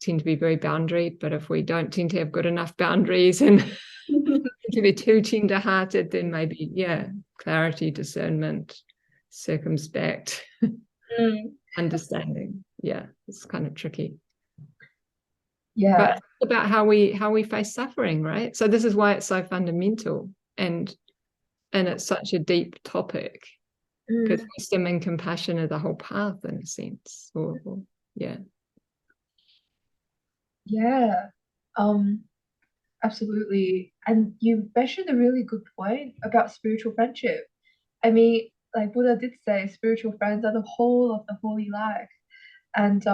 tend to be very boundaried, but if we don't tend to have good enough boundaries and to be too tender-hearted, then maybe, clarity, discernment, circumspect, understanding. Yeah, it's kind of tricky. Yeah. But it's about how we face suffering, right? So this is why it's so fundamental, and it's such a deep topic, because wisdom and compassion are the whole path, in a sense. Yeah. Absolutely. And you mentioned a really good point about spiritual friendship. I mean, like Buddha did say, spiritual friends are the whole of the holy life. And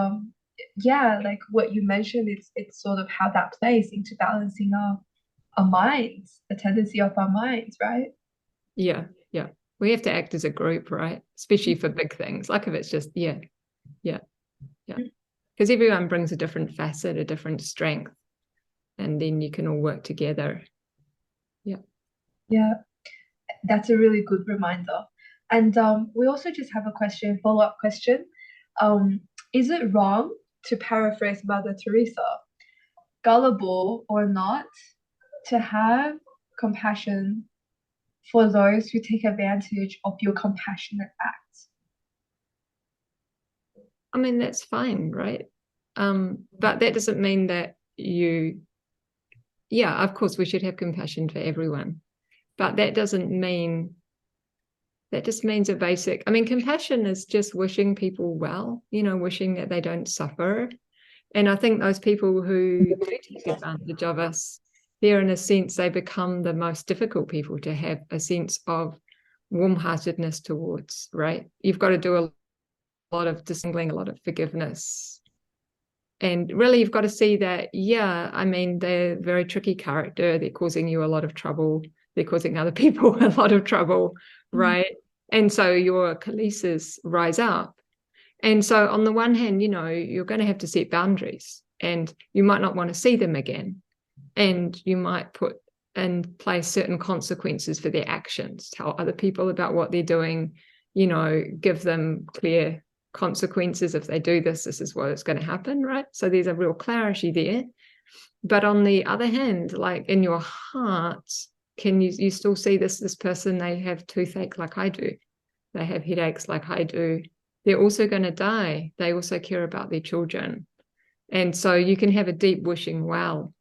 like what you mentioned, it's sort of how that plays into balancing our minds, the tendency of our minds, right? Yeah. We have to act as a group, right? Especially for big things. Like if it's just, yeah. Because everyone brings a different facet, a different strength, and then you can all work together. Yeah, that's a really good reminder. And we also just have a follow-up question. Is it wrong, to paraphrase Mother Teresa, gullible or not, to have compassion for those who take advantage of your compassionate acts? I mean, that's fine, right? But that doesn't mean that of course we should have compassion for everyone, but that just means a basic, compassion is just wishing people well, wishing that they don't suffer. And I think those people who do take advantage of us, they're, in a sense, they become the most difficult people to have a sense of warm-heartedness towards, right? You've got to do a lot of dissingling, a lot of forgiveness. And really, you've got to see that, they're a very tricky character. They're causing you a lot of trouble. They're causing other people a lot of trouble, right? And so your kalesis rise up. And so on the one hand, you're going to have to set boundaries, and you might not want to see them again. And you might put in place certain consequences for their actions, tell other people about what they're doing, give them clear consequences. If they do this, this is what is going to happen, right? So there's a real clarity there. But on the other hand, like in your heart, can you still see this person, they have toothache like I do, they have headaches like I do, they're also going to die. They also care about their children. And so you can have a deep wishing well,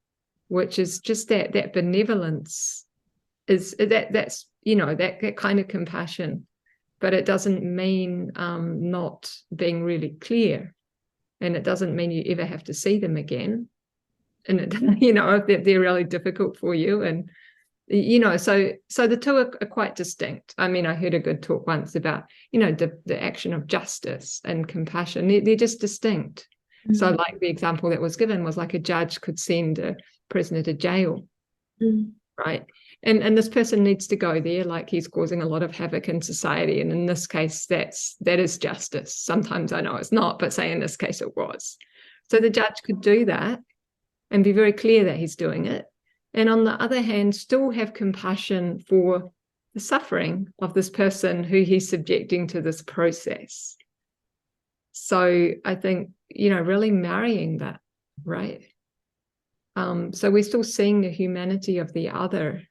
which is just that benevolence is that's, you know, that kind of compassion, but it doesn't mean not being really clear. And it doesn't mean you ever have to see them again. And it, you know, if they're really difficult for you. And, you know, so the two are quite distinct. I mean, I heard a good talk once about, you know, the action of justice and compassion. They're just distinct. Mm. So like the example that was given was like a judge could send a prisoner to jail, right? And this person needs to go there, like he's causing a lot of havoc in society. And in this case, that is justice. Sometimes I know it's not, but say in this case it was. So the judge could do that and be very clear that he's doing it. And on the other hand, still have compassion for the suffering of this person who he's subjecting to this process. So I think, you know, really marrying that, right? So we're still seeing the humanity of the other,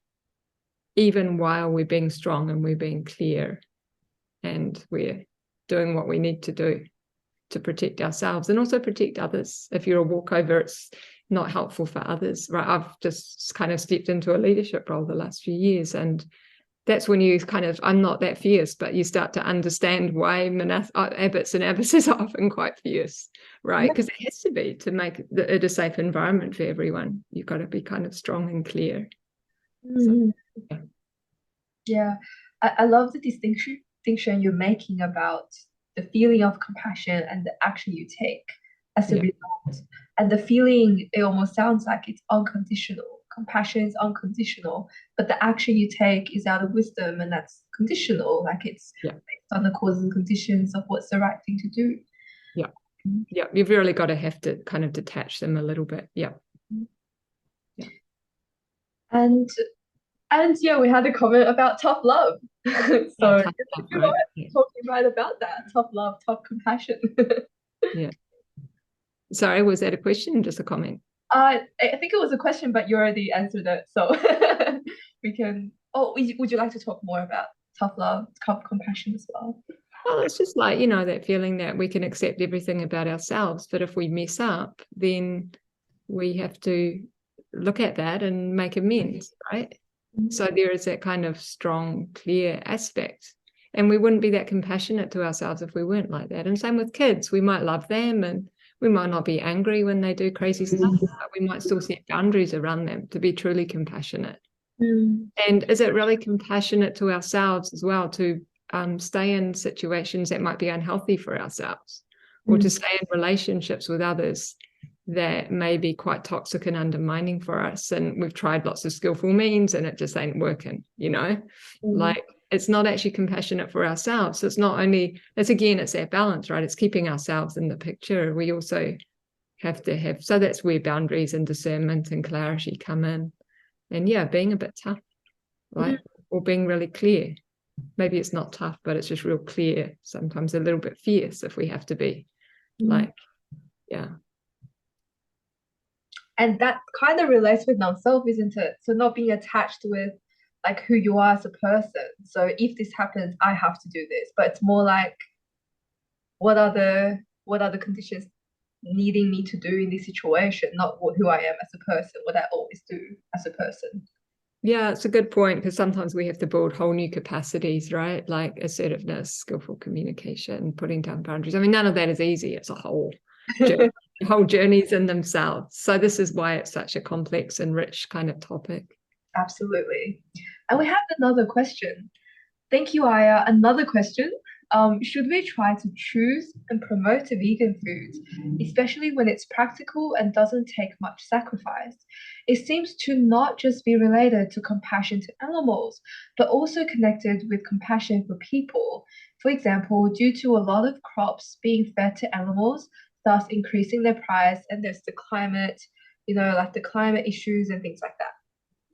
even while we're being strong and we're being clear and we're doing what we need to do to protect ourselves and also protect others. If you're a walkover, it's not helpful for others, right? I've just kind of stepped into a leadership role the last few years, and that's when you kind of, I'm not that fierce, but you start to understand why abbots and abbesses are often quite fierce, right? Because it has to be to make it a safe environment for everyone. You've got to be kind of strong and clear. So, yeah. I love the distinction you're making about the feeling of compassion and the action you take as a result. And the feeling, it almost sounds like it's unconditional. Compassion is unconditional, but the action you take is out of wisdom, and that's conditional, like it's based on the causes and conditions of what's the right thing to do. Yeah, you've really got to have to kind of detach them a little bit. And yeah, we had a comment about tough love. So talking right about that, tough love, tough compassion. Sorry, was that a question or just a comment? I think it was a question, but you already answered it. So we can, would you like to talk more about tough love, tough compassion as well? Well, it's just like, you know, that feeling that we can accept everything about ourselves, but if we mess up, then we have to look at that and make amends, right? So there is that kind of strong, clear aspect. And we wouldn't be that compassionate to ourselves if we weren't like that. And same with kids. We might love them and we might not be angry when they do crazy stuff, but we might still set boundaries around them to be truly compassionate. And is it really compassionate to ourselves as well to stay in situations that might be unhealthy for ourselves, or to stay in relationships with others that may be quite toxic and undermining for us, and we've tried lots of skillful means and it just ain't working, you know? Like, it's not actually compassionate for ourselves. It's not only, it's that balance, right? It's keeping ourselves in the picture. We also have to have, so that's where boundaries and discernment and clarity come in. And being a bit tough, right? Or being really clear. Maybe it's not tough, but it's just real clear, sometimes a little bit fierce if we have to be. And that kind of relates with non-self, isn't it? So not being attached with like who you are as a person. So if this happens, I have to do this. But it's more like, what are the conditions needing me to do in this situation, not who I am as a person, what I always do as a person. Yeah, it's a good point, because sometimes we have to build whole new capacities, right? Like assertiveness, skillful communication, putting down boundaries. I mean, none of that is easy. It's a whole journey, whole journeys in themselves. So this is why it's such a complex and rich kind of topic. Absolutely. And we have another question. Thank you, Ayya. Another question. Should we try to choose and promote a vegan food, especially when it's practical and doesn't take much sacrifice? It seems to not just be related to compassion to animals, but also connected with compassion for people. For example, due to a lot of crops being fed to animals, thus increasing their price, and there's the climate, like the climate issues and things like that.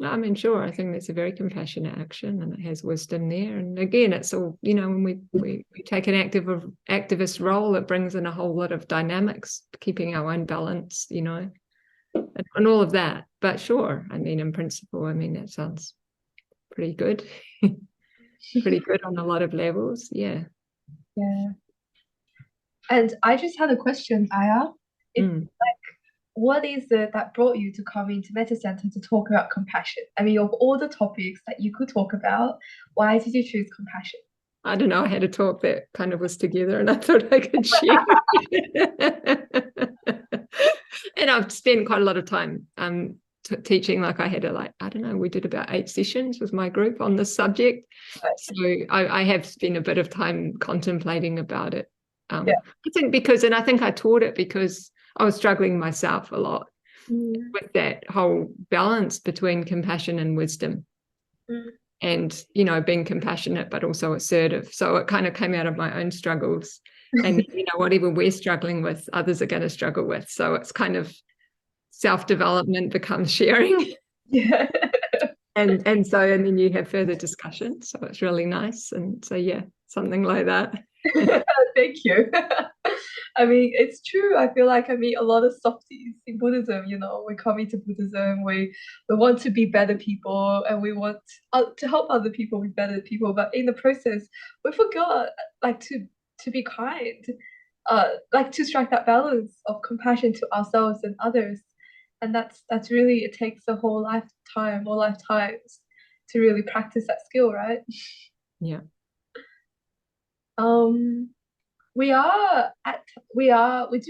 I mean, sure, I think that's a very compassionate action, and it has wisdom there. And again, it's all, when we take an activist role, it brings in a whole lot of dynamics, keeping our own balance, and all of that. But sure, I mean, in principle, that sounds pretty good. Pretty good on a lot of levels. Yeah. And I just had a question, Ayya. It's what is it that brought you to come into Metta Center to talk about compassion? I mean, of all the topics that you could talk about, why did you choose compassion? I don't know. I had a talk that kind of was together, and I thought I could share. And I've spent quite a lot of time teaching. Like I had I don't know, we did about 8 sessions with my group on this subject. So I have spent a bit of time contemplating about it. I think I think I taught it because I was struggling myself a lot with that whole balance between compassion and wisdom. And, you know, being compassionate, but also assertive. So it kind of came out of my own struggles. And, you know, whatever we're struggling with, others are going to struggle with. So it's kind of self-development becomes sharing. Yeah. And then you have further discussion. So it's really nice. And so, yeah, something like that. Thank you. I mean, it's true. I feel like I meet a lot of softies in Buddhism. You know, we come into Buddhism, we want to be better people, and we want to help other people be better people. But in the process, we forgot like to be kind, like to strike that balance of compassion to ourselves and others. And that's really, it takes a whole lifetime or lifetimes to really practice that skill, right? Yeah. We do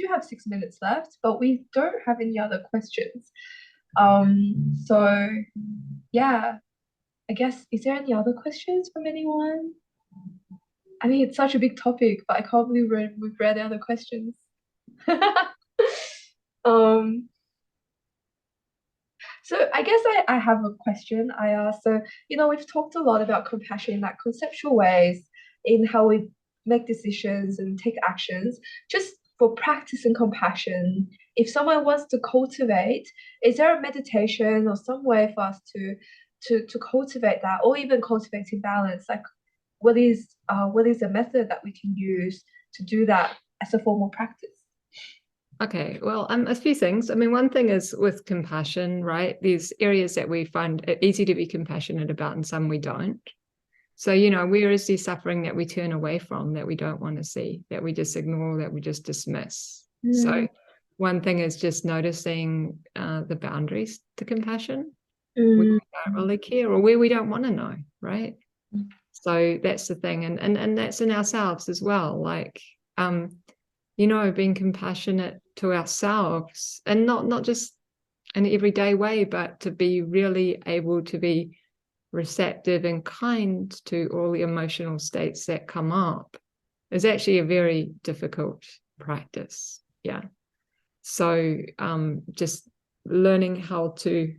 have 6 minutes left, but we don't have any other questions. So yeah, I guess, is there any other questions from anyone? I mean, it's such a big topic, but I can't believe we've read other questions. So I guess I have a question. So, you know, we've talked a lot about compassion in like conceptual ways, in how we make decisions and take actions. Just for practicing compassion, if someone wants to cultivate, is there a meditation or some way for us to cultivate that, or even cultivating balance? Like, what is a method that we can use to do that as a formal practice? Okay, well, a few things. I mean, one thing is with compassion, right? There's areas that we find it easy to be compassionate about and some we don't. So, you know, where is the suffering that we turn away from, that we don't want to see, that we just ignore, that we just dismiss? So one thing is just noticing the boundaries to compassion, where we don't really care or where we don't want to know, right? So that's the thing. And that's in ourselves as well. Like, you know, being compassionate to ourselves, and not just in an everyday way, but to be really able to be receptive and kind to all the emotional states that come up is actually a very difficult practice. Yeah. So just learning how to,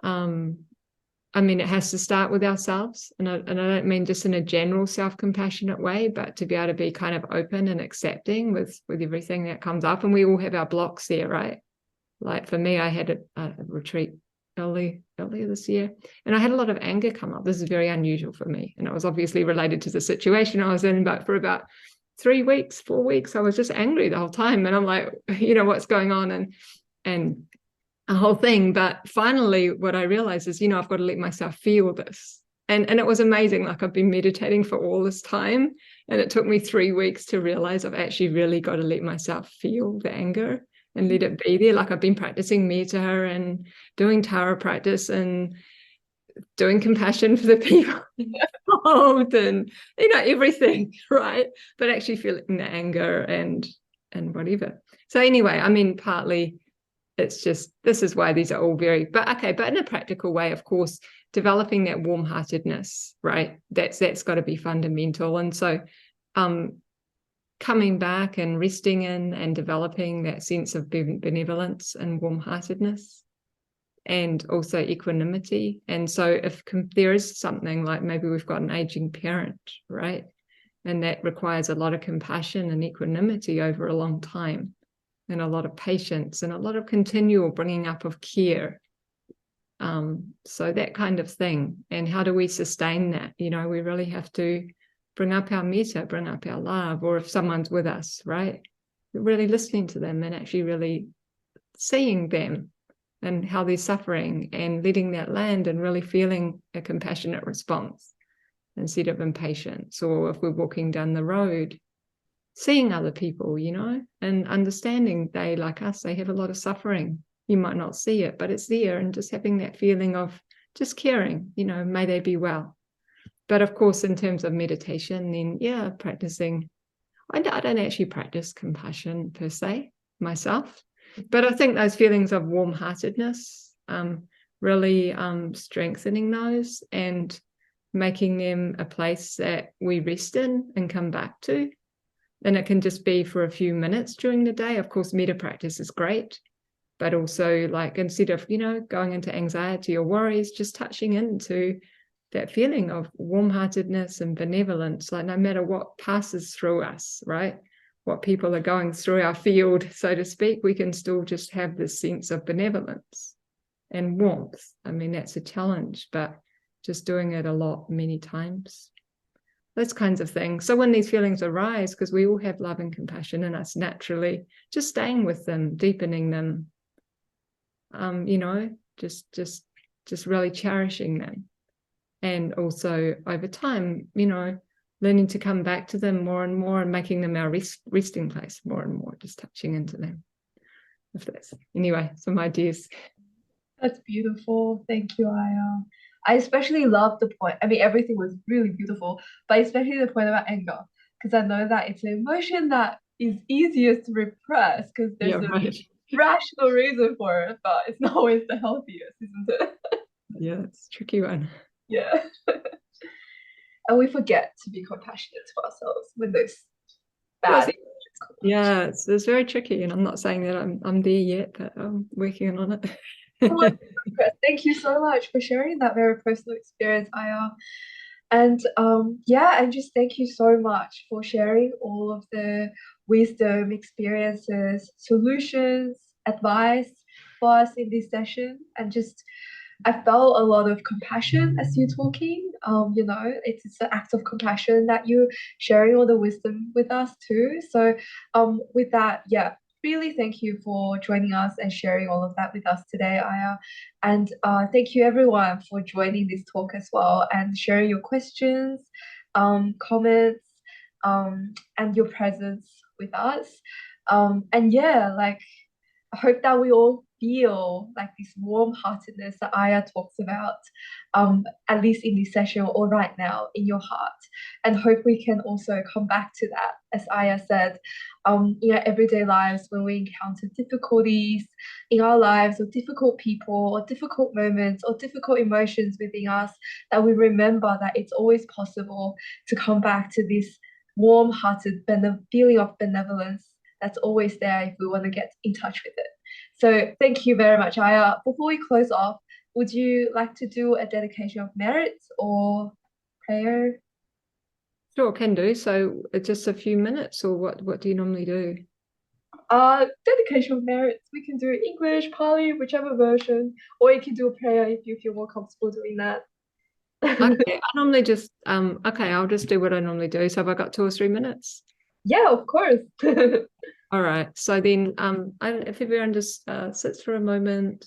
I mean, it has to start with ourselves. And I don't mean just in a general self-compassionate way, but to be able to be kind of open and accepting with everything that comes up. And we all have our blocks there, right? Like for me, I had a retreat earlier this year, and I had a lot of anger come up. This is very unusual for me. And it was obviously related to the situation I was in, but for about 4 weeks, I was just angry the whole time. And I'm like, you know, what's going on? And a whole thing. But finally, what I realized is, you know, I've got to let myself feel this. And it was amazing. Like I've been meditating for all this time, and it took me 3 weeks to realize I've actually really got to let myself feel the anger and let it be there. Like I've been practicing metta and doing Tara practice and doing compassion for the people involved and, you know, everything, right? But actually feeling the anger and whatever. So anyway, I mean, partly it's just, this is why these are all very, but in a practical way, of course, developing that warm-heartedness, right? That's got to be fundamental. And so coming back and resting in and developing that sense of benevolence and warm-heartedness, and also equanimity. And so if there is something like maybe we've got an aging parent, right? And that requires a lot of compassion and equanimity over a long time, and a lot of patience and a lot of continual bringing up of care. So that kind of thing. And how do we sustain that? You know, we really have to bring up our metta, bring up our love, or if someone's with us, right? Really listening to them and actually really seeing them and how they're suffering and letting that land and really feeling a compassionate response instead of impatience. Or if we're walking down the road, seeing other people, you know, and understanding they, like us, they have a lot of suffering. You might not see it, but it's there, and just having that feeling of just caring, you know, may they be well. But of course, in terms of meditation, then yeah, practicing. I don't actually practice compassion per se myself, but I think those feelings of warm-heartedness, really strengthening those and making them a place that we rest in and come back to. And it can just be for a few minutes during the day. Of course, metta practice is great, but also, like, instead of, you know, going into anxiety or worries, just touching into that feeling of warm-heartedness and benevolence, like no matter what passes through us, right? What people are going through our field, so to speak, we can still just have this sense of benevolence and warmth. I mean, that's a challenge, but just doing it a lot, many times, those kinds of things. So when these feelings arise, because we all have love and compassion in us naturally, just staying with them, deepening them, you know, just really cherishing them. And also over time, you know, learning to come back to them more and more and making them our resting place more and more, just touching into them. If that's, anyway, some ideas. That's beautiful. Thank you, Ayya. I especially love the point. I mean, everything was really beautiful, but especially the point about anger, because I know that it's an emotion that is easiest to repress because there's a rational reason for it, but it's not always the healthiest, isn't it? Yeah, it's a tricky one. Yeah. And we forget to be compassionate to ourselves when there's bad emotions. Yeah, it's very tricky, and I'm not saying that I'm there yet, but I'm working on it. Thank you so much for sharing that very personal experience, Ayya. And yeah, and just thank you so much for sharing all of the wisdom, experiences, solutions, advice for us in this session. And just I felt a lot of compassion as you're talking. You know, it's an act of compassion that you're sharing all the wisdom with us too. So with that, yeah, really thank you for joining us and sharing all of that with us today, Ayya. And thank you everyone for joining this talk as well and sharing your questions, comments, and your presence with us. And yeah, like I hope that we all feel like this warm-heartedness that Ayya talks about, at least in this session or right now in your heart. And hope we can also come back to that, as Ayya said, in our everyday lives when we encounter difficulties in our lives or difficult people or difficult moments or difficult emotions within us, that we remember that it's always possible to come back to this warm-hearted feeling of benevolence that's always there if we want to get in touch with it. So thank you very much, Ayya. Before we close off, would you like to do a dedication of merits or prayer? Sure, can do. So just a few minutes, or what do you normally do? Dedication of merits. We can do English, Pali, whichever version, or you can do a prayer if you feel more comfortable doing that. Okay, I normally just okay, I'll just do what I normally do. So have I got 2 or 3 minutes? Yeah, of course. All right. So then if everyone just sits for a moment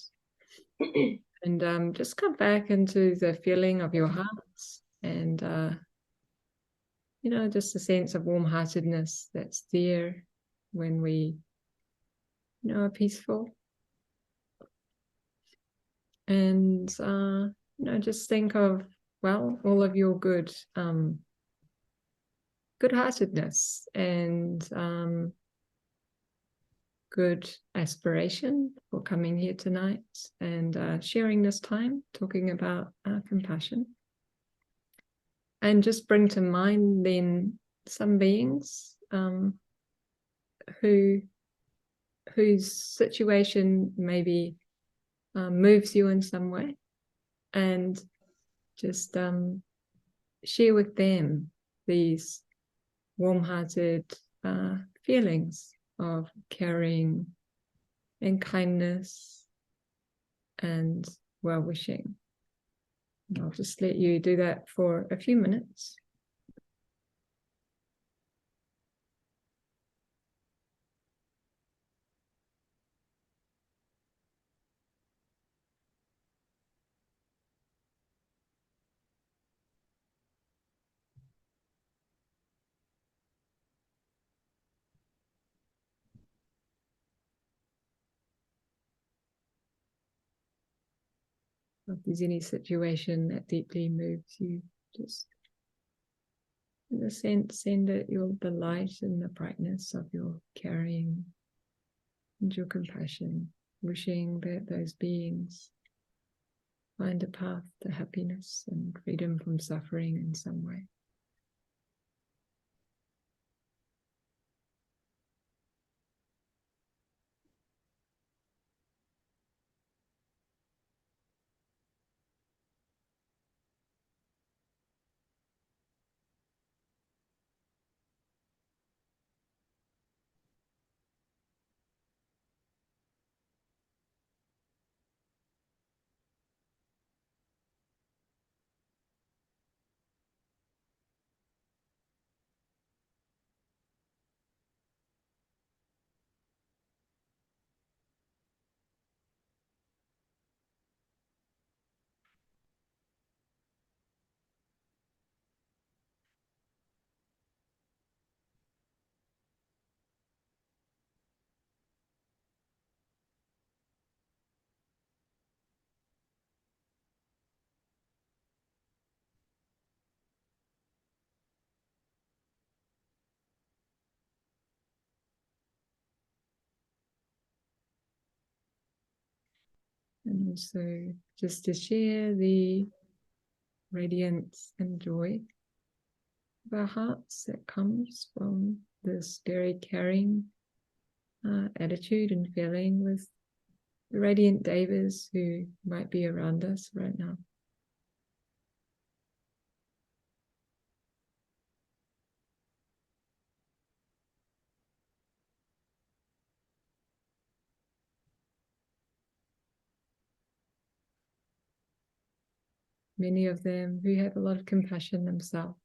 and just come back into the feeling of your hearts and you know, just a sense of warm-heartedness that's there when we, you know, are peaceful. And you know, just think of, well, all of your good-heartedness and good aspiration for coming here tonight and sharing this time talking about compassion. And just bring to mind then some beings whose situation maybe moves you in some way, and just share with them these warm-hearted feelings of caring and kindness and well-wishing. And I'll just let you do that for a few minutes. if there's any situation that deeply moves you, just in a sense, send it the light and the brightness of your caring and your compassion, wishing that those beings find a path to happiness and freedom from suffering in some way. And also just to share the radiance and joy of our hearts that comes from this very caring attitude and feeling with the radiant devas who might be around us right now. Many of them who have a lot of compassion themselves.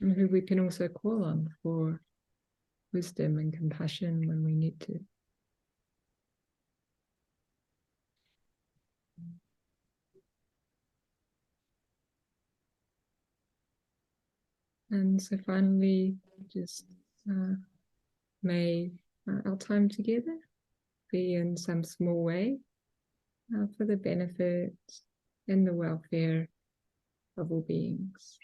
And who we can also call on for wisdom and compassion when we need to. And so finally, just may our time together be in some small way for the benefit and the welfare of all beings.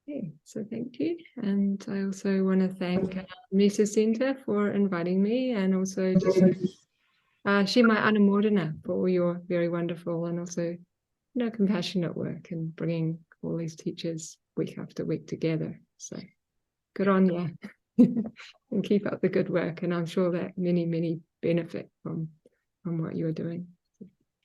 Okay, so thank you. And I also want to thank Metta Center for inviting me, and also just Shima Anumodana for all your very wonderful and also compassionate work and bringing all these teachers week after week together. So good on you. And keep up the good work. And I'm sure that many benefit from what you're doing.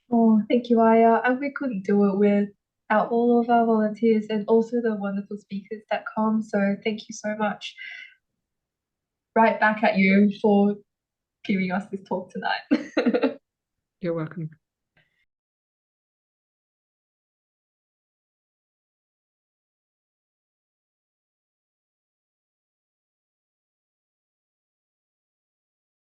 Oh, thank you, Ayya. And we couldn't do it without all of our volunteers and also the wonderful speakers that come. So thank you so much. Right back at you for giving us this talk tonight. You're welcome.